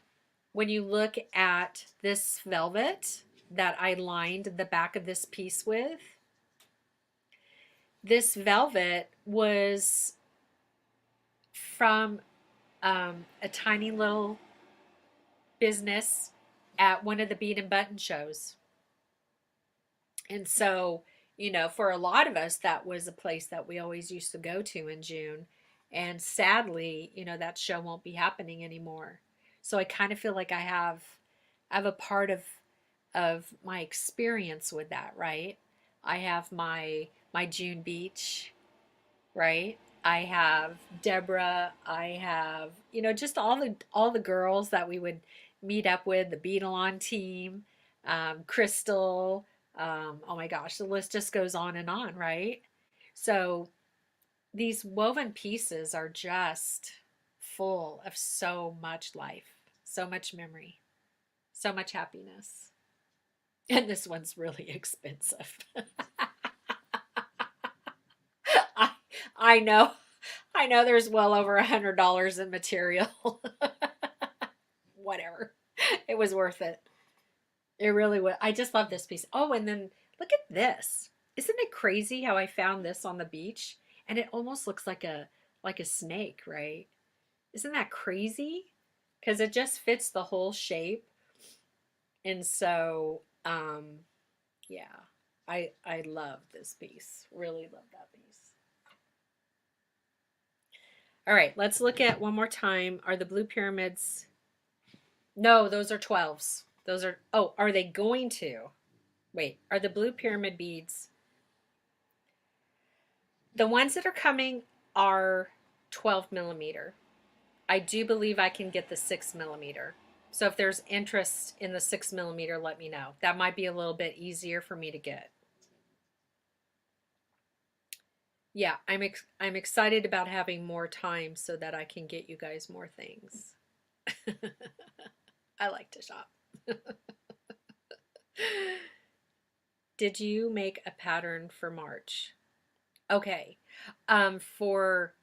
when you look at this velvet that I lined the back of this piece with, this velvet was from a tiny little business at one of the bead and button shows. And so, for a lot of us, that was a place that we always used to go to in June. And sadly, that show won't be happening anymore. So I kind of feel like I have a part of my experience with that, right? I have my June Beach, right? I have Deborah. I have, just all the girls that we would meet up with, the Beadalon team, Crystal. Oh my gosh, the list just goes on and on, right? So these woven pieces are just full of so much life, so much memory, so much happiness. And this one's really expensive. I, I know. I know there's well over $100 in material. Whatever. It was worth it. It really was. I just love this piece. Oh, and then look at this. Isn't it crazy how I found this on the beach? And it almost looks like a snake, right? Isn't that crazy? Because it just fits the whole shape. And so, yeah, I love this piece. Really love that piece. All right, let's look at one more time. Are the blue pyramids? No, those are 12s. Those are, oh, are they going to? Wait, are the blue pyramid beads? The ones that are coming are 12 millimeter. I do believe I can get the 6 millimeter. So if there's interest in the 6 millimeter, let me know. That might be a little bit easier for me to get. Yeah, I'm excited about having more time so that I can get you guys more things. I like to shop. Did you make a pattern for March? Okay. For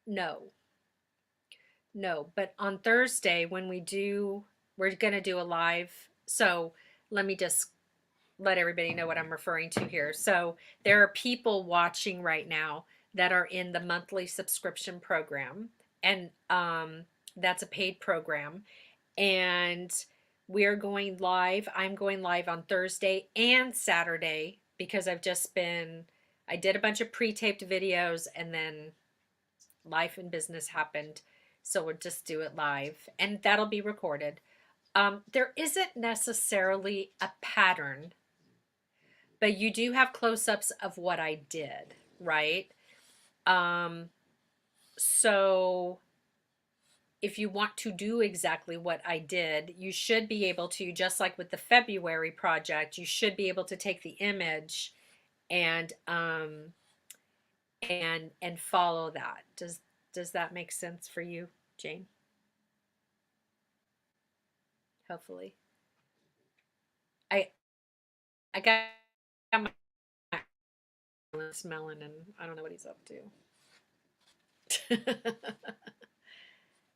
no. No, but on Thursday when we're going to do a live. So let me just let everybody know what I'm referring to here. So there are people watching right now that are in the monthly subscription program, and that's a paid program. And we're going live. I'm going live on Thursday and Saturday because I did a bunch of pre-taped videos and then life and business happened. So we'll just do it live and that'll be recorded. There isn't necessarily a pattern, but you do have close-ups of what I did, right? So if you want to do exactly what I did, you should be able to, just like with the February project, you should be able to take the image and follow that. Does that make sense for you, Jane? Hopefully. I got my smelling and I don't know what he's up to.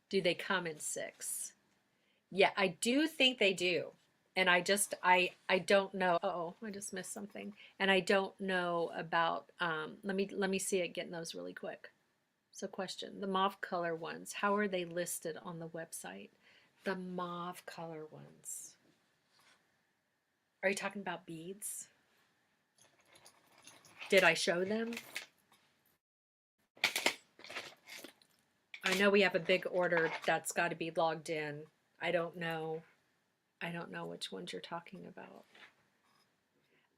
Do they come in 6? Yeah, I do think they do. And I don't know. Oh, I just missed something. And I don't know about let me see it getting those really quick. So question, the mauve color ones, how are they listed on the website? The mauve color ones. Are you talking about beads? Did I show them? I know we have a big order that's got to be logged in. I don't know. I don't know which ones you're talking about.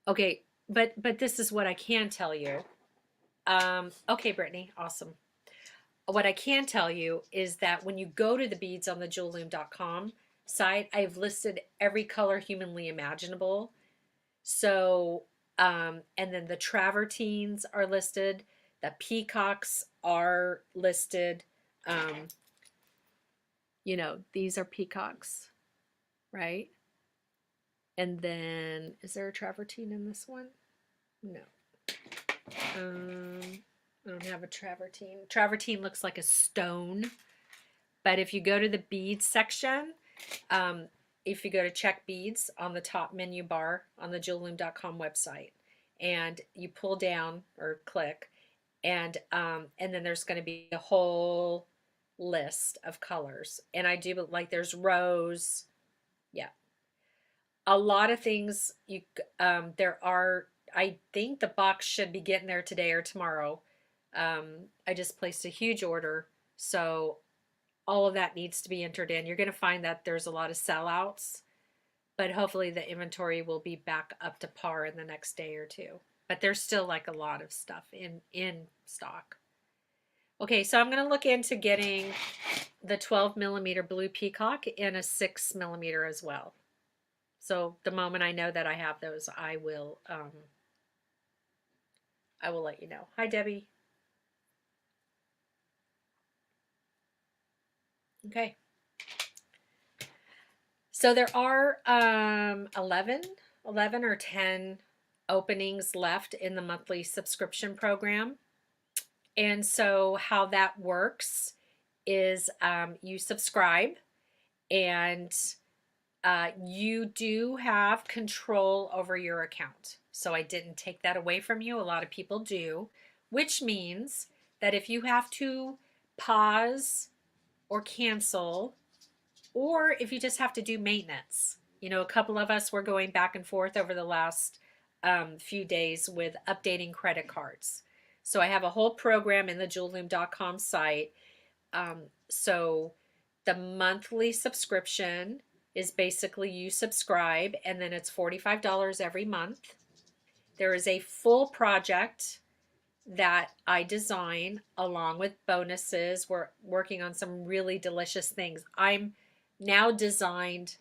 Okay, but this is what I can tell you. Okay, Brittany, awesome. What I can tell you is that when you go to the beads on the jewelloom.com site, I've listed every color humanly imaginable. So, and then the travertines are listed, the peacocks are listed. Um, you know, these are peacocks, right? And then, is there a travertine in this one? No. I don't have a travertine. Travertine looks like a stone. But if you go to the beads section, if you go to check beads on the top menu bar on the jewelloom.com website, and you pull down or click, and then there's going to be a whole list of colors. And I do like there's rose, yeah, a lot of things. There are. I think the box should be getting there today or tomorrow. I just placed a huge order, so all of that needs to be entered in. You're going to find that there's a lot of sellouts, but hopefully the inventory will be back up to par in the next day or two. But there's still like a lot of stuff in stock. Okay, so I'm going to look into getting the 12 millimeter blue peacock in a 6 millimeter as well. So the moment I know that I have those, I will let you know. Hi, Debbie. Okay. So there are 11 or 10 openings left in the monthly subscription program. And so how that works is you subscribe, and you do have control over your account. So I didn't take that away from you. A lot of people do, which means that if you have to pause or cancel, or if you just have to do maintenance. You know, a couple of us were going back and forth over the last few days with updating credit cards. So I have a whole program in the jewelloom.com site. So the monthly subscription is basically you subscribe, and then it's $45 every month. There is a full project that I design along with bonuses. We're working on some really delicious things. I'm now designed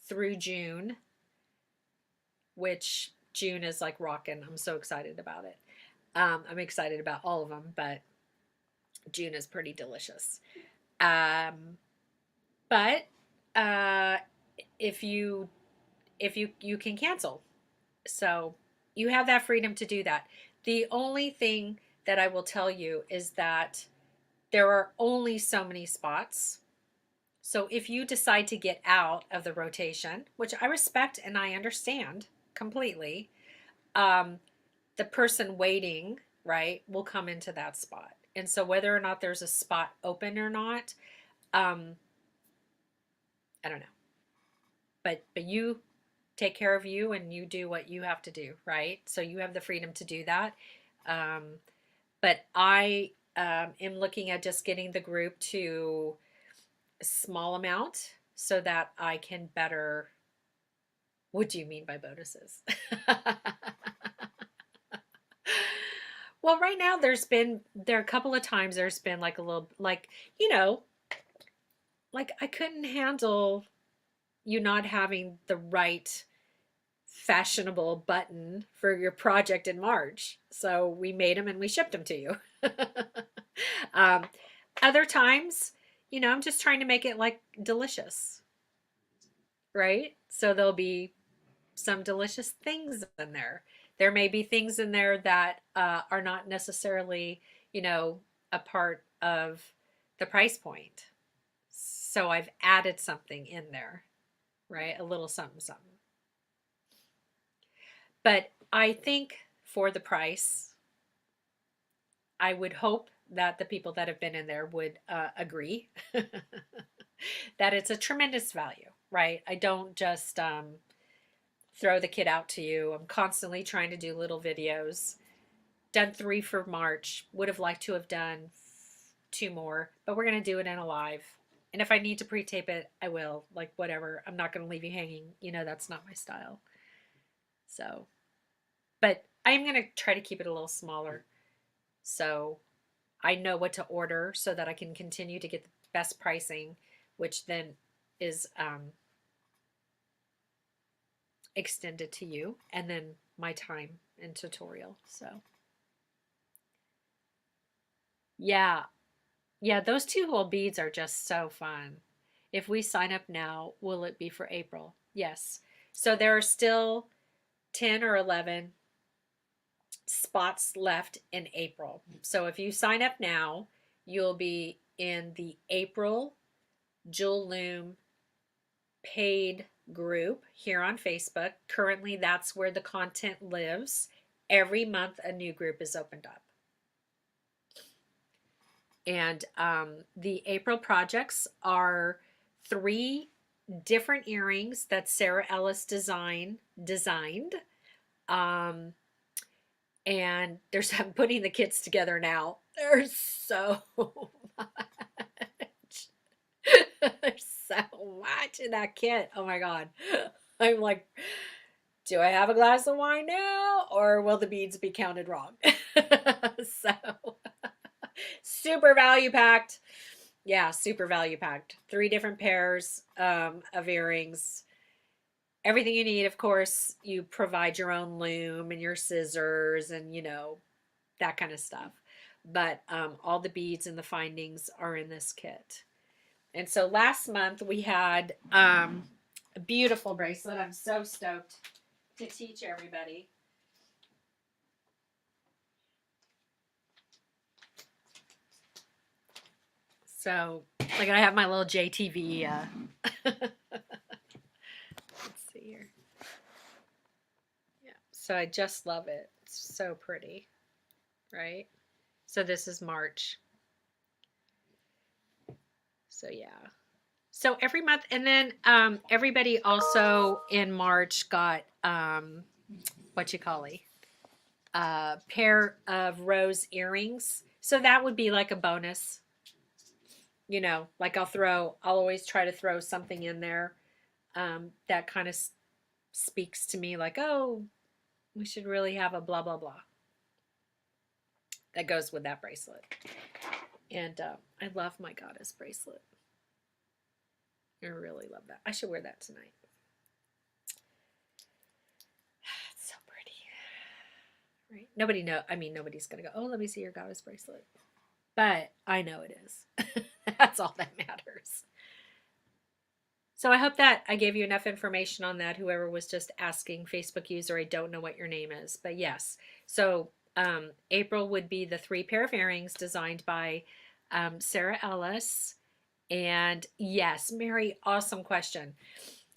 through June, which June is like rocking. I'm so excited about it. I'm excited about all of them, but June is pretty delicious. But if you can cancel, so you have that freedom to do that. The only thing that I will tell you is that there are only so many spots. So if you decide to get out of the rotation, which I respect and I understand completely, the person waiting, right, will come into that spot. And so whether or not there's a spot open or not, I don't know. But you take care of you, and you do what you have to do, right? So you have the freedom to do that. But I am looking at just getting the group to a small amount so that I can better. What do you mean by bonuses? Well, right now there are a couple of times there's been like a little, like, you know, like I couldn't handle you not having the right fashionable button for your project in March. So we made them and we shipped them to you. um, Other times, you know, I'm just trying to make it like delicious, right? So there'll be some delicious things in there. There may be things in there that are not necessarily, you know, a part of the price point. So I've added something in there, right? A little something, something. But I think for the price, I would hope that the people that have been in there would agree that it's a tremendous value, right? I don't just throw the kit out to you. I'm constantly trying to do little videos. Done 3 for March. Would have liked to have done 2 more, but we're going to do it in a live. And if I need to pre-tape it, I will. Like, whatever. I'm not going to leave you hanging. You know, that's not my style. So, but I'm going to try to keep it a little smaller. So I know what to order so that I can continue to get the best pricing, which then is extended to you, and then my time and tutorial. So yeah, those 2-hole beads are just so fun. If we sign up now, will it be for April? Yes. So there are still 10 or 11 spots left in April. So if you sign up now, you'll be in the April Jewel Loom paid group here on Facebook. Currently, that's where the content lives. Every month, a new group is opened up. And the April projects are 3 different earrings that Sarah Ellis designed. And there's I'm putting the kits together now. There's so much. There's so much in that kit. Oh my God. I'm like, do I have a glass of wine now, or will the beads be counted wrong? So super value packed. Yeah, super value packed. 3 different pairs of earrings. Everything you need, of course. You provide your own loom and your scissors and, you know, that kind of stuff. But all the beads and the findings are in this kit. And so last month we had a beautiful bracelet. I'm so stoked to teach everybody. So, like, I have my little JTV. Let's see here. Yeah. So I just love it. It's so pretty, right? So this is March. So yeah. So every month, and then everybody also in March got what you call it, a pair of rose earrings. So that would be like a bonus. You know, like I'll always try to throw something in there that kind of speaks to me, like, oh, we should really have a blah blah blah that goes with that bracelet. And I love my goddess bracelet. I really love that. I should wear that tonight. It's so pretty. Right? Nobody's going to go, oh, let me see your goddess bracelet. But I know it is. That's all that matters. So I hope that I gave you enough information on that. Whoever was just asking, Facebook user, I don't know what your name is. But yes. So April would be the 3 pair of earrings designed by Sarah Ellis. And yes, Mary, awesome question.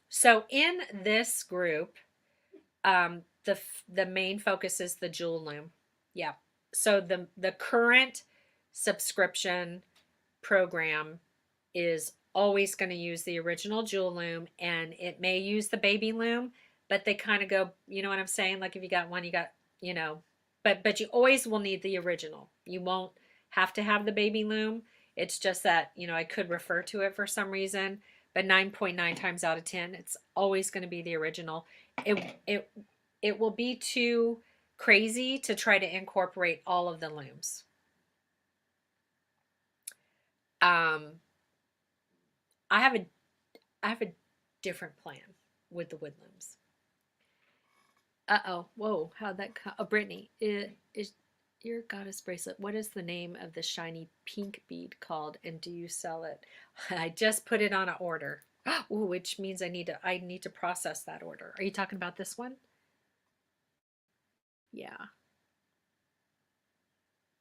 So in this group, the main focus is the Jewel Loom. Yeah. So the current subscription program is always going to use the original Jewel Loom, and it may use the baby loom, but they kind of go, you know what I'm saying? Like if you got one, you got, you know, but you always will need the original. You won't have to have the baby loom. It's just that, you know, I could refer to it for some reason, but 9.9 times out of 10, it's always going to be the original. It will be too crazy to try to incorporate all of the looms. I have a different plan with the wood looms. Uh-oh. Whoa, how'd that come? Oh, Brittany, is your goddess bracelet, what is the name of the shiny pink bead called, and do you sell it? I just put it on an order. Ooh, which means I need to process that order. Are you talking about this one? Yeah.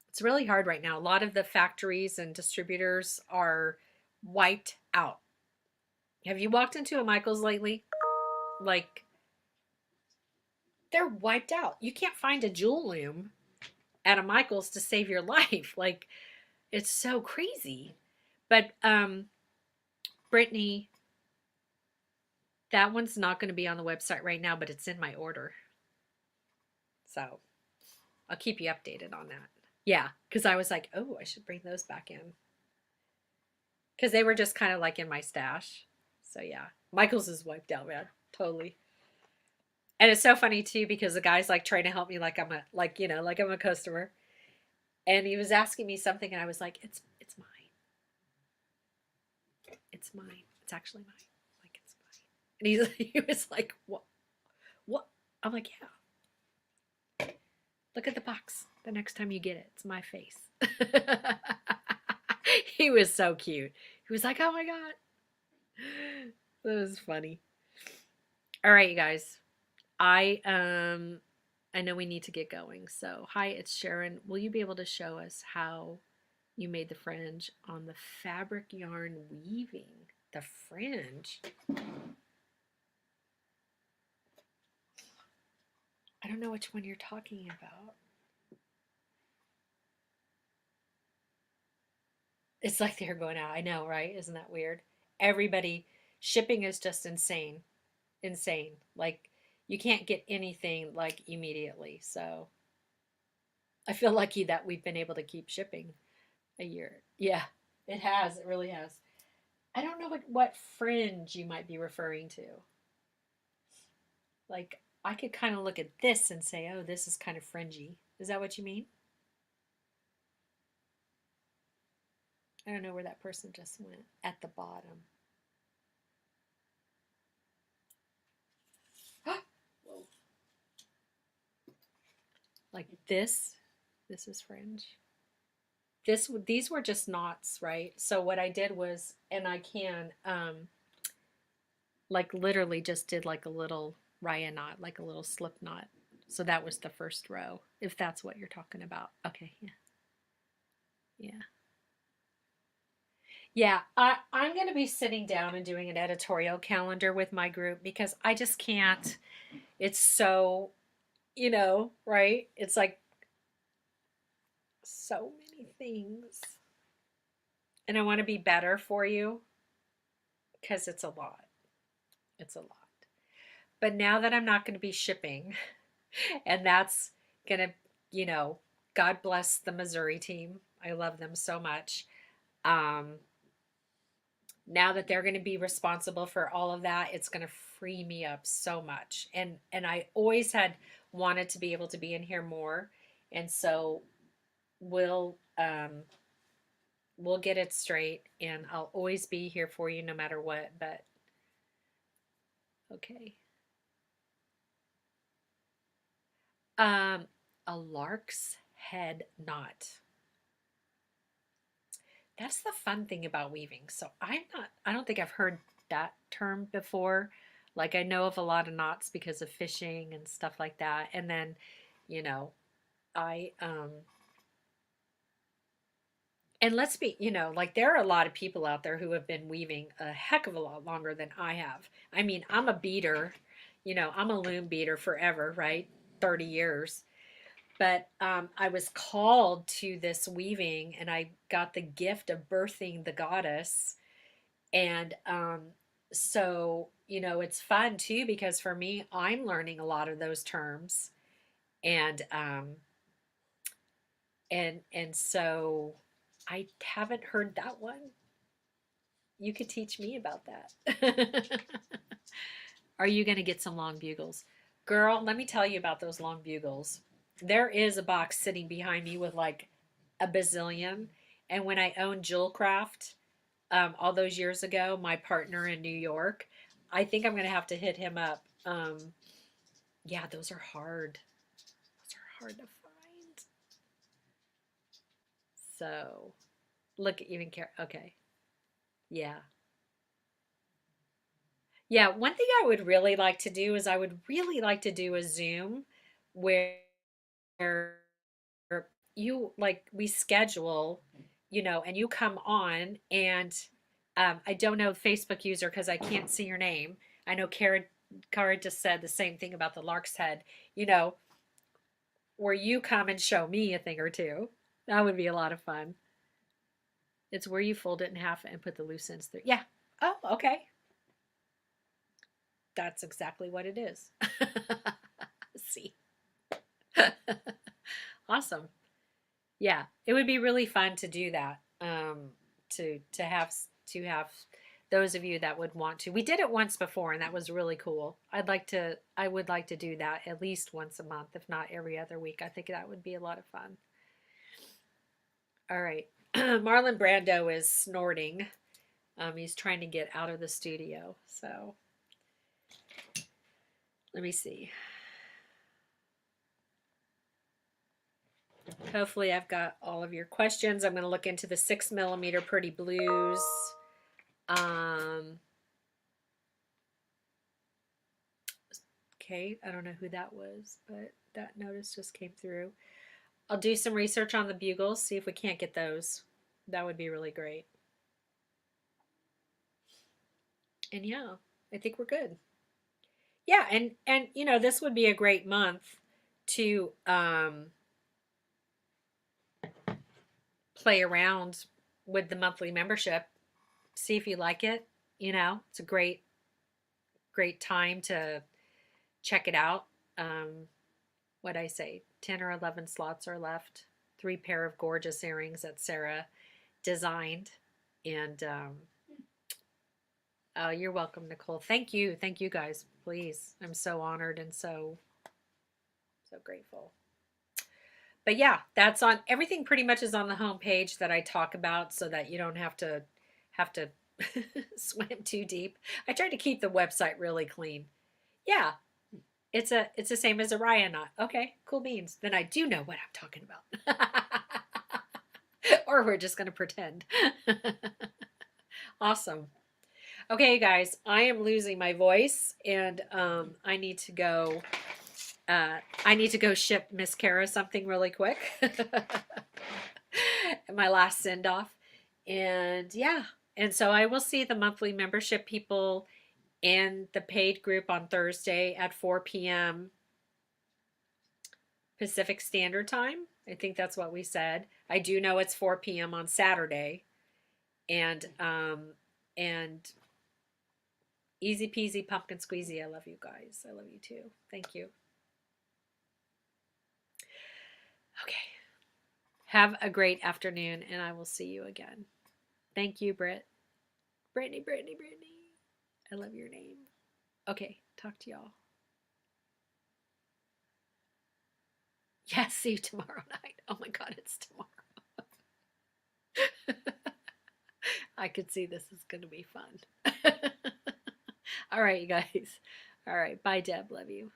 It's really hard right now. A lot of the factories and distributors are wiped out. Have you walked into a Michael's lately? Like, they're wiped out. You can't find a jewel loom at a Michael's to save your life. Like, It's so crazy. But Brittany, that one's not going to be on the website right now, but it's in my order. So I'll keep you updated on that. Yeah, because I was like, oh, I should bring those back in. Because they were just kind of like in my stash. So yeah, Michael's is wiped out, man. Totally. And it's so funny too because the guy's like trying to help me like I'm a like I'm a customer. And he was asking me something and I was like, it's mine. It's mine. It's actually mine. Like it's mine. And he was like, what? What? I'm like, yeah. Look at the box. The next time you get it, it's my face. He was so cute. He was like, oh my God. That was funny. All right, you guys. I know we need to get going. So, hi, it's Sharon. Will you be able to show us how you made the fringe on the fabric yarn weaving? The fringe? I don't know which one you're talking about. It's like they're going out. I know, right? Isn't that weird? Everybody, shipping is just insane. Insane. Like, you can't get anything like immediately. So, I feel lucky that we've been able to keep shipping a year. Yeah, it has. It really has. I don't know what fringe you might be referring to. Like, I could kind of look at this and say, oh, this is kind of fringy. Is that what you mean? I don't know where that person just went at the bottom. Whoa. Like this is fringe. These were just knots, right? So what I did was, and I can like literally just did like a little raya knot, like a little slip knot. So that was the first row, if that's what you're talking about. Okay, yeah. Yeah. Yeah, I'm going to be sitting down and doing an editorial calendar with my group because I just can't. It's so, right? It's like so many things. And I want to be better for you because it's a lot. It's a lot. But now that I'm not going to be shipping, and that's going to, God bless the Missouri team. I love them so much. Um, Now that they're going to be responsible for all of that, it's going to free me up so much. And I always had wanted to be able to be in here more, and so we'll we'll get it straight, and I'll always be here for you no matter what. But okay, um, a lark's head knot. That's the fun thing about weaving. So I don't think I've heard that term before. Like I know of a lot of knots because of fishing and stuff like that. And then, you know, I and let's be, like there are a lot of people out there who have been weaving a heck of a lot longer than I have. I mean, I'm a beater, I'm a loom beater forever, right? 30 years. But I was called to this weaving and I got the gift of birthing the goddess. And so, it's fun too because for me, I'm learning a lot of those terms. And and so I haven't heard that one. You could teach me about that. Are you going to get some long bugles? Girl, let me tell you about those long bugles. There is a box sitting behind me with like a bazillion. And when I owned Jewel Craft, all those years ago, my partner in New York, I think I'm going to have to hit him up. Yeah, those are hard. Those are hard to find. So, look, even care. Okay. Yeah. Yeah, one thing I would really like to do is I would really like to do a Zoom where you like we schedule, and you come on and I don't know Facebook user because I can't see your name. I know Kara just said the same thing about the Lark's Head, you know, where you come and show me a thing or two. That would be a lot of fun. It's where you fold it in half and put the loose ends through. Yeah. Oh, okay. That's exactly what it is. See. Awesome. Yeah, it would be really fun to do that. To have those of you that would want to. We did it once before, and that was really cool. I would like to do that at least once a month, if not every other week. I think that would be a lot of fun. All right, Marlon Brando is snorting. He's trying to get out of the studio. So let me see. Hopefully I've got all of your questions. I'm going to look into the 6mm Pretty Blues. Okay, I don't know who that was, but that notice just came through. I'll do some research on the bugles, see if we can't get those. That would be really great. And yeah, I think we're good. Yeah, and you know, this would be a great month to play around with the monthly membership. See if you like it. You know, it's a great time to check it out. What I say, 10 or 11 slots are left. 3 pair of gorgeous earrings that Sarah designed. And oh, you're welcome, Nicole. Thank you guys. Please, I'm so honored and so grateful. But yeah, that's on everything. Pretty much is on the home page that I talk about, so that you don't have to swim too deep. I tried to keep the website really clean. Yeah, it's the same as a Raya knot. Okay, cool beans. Then I do know what I'm talking about. Or we're just gonna pretend. Awesome. Okay, guys, I am losing my voice, and I need to go. I need to go ship Miss Kara something really quick. My last send off, and yeah, and so I will see the monthly membership people in the paid group on Thursday at 4 p.m. Pacific Standard Time. I think that's what we said. I do know it's 4 p.m. on Saturday, and easy peasy pumpkin squeezy. I love you guys. I love you too. Thank you. Okay. Have a great afternoon, and I will see you again. Thank you, Britt. Brittany. I love your name. Okay, talk to y'all. Yeah, see you tomorrow night. Oh my God, it's tomorrow. I could see this is going to be fun. All right, you guys. All right, bye, Deb. Love you.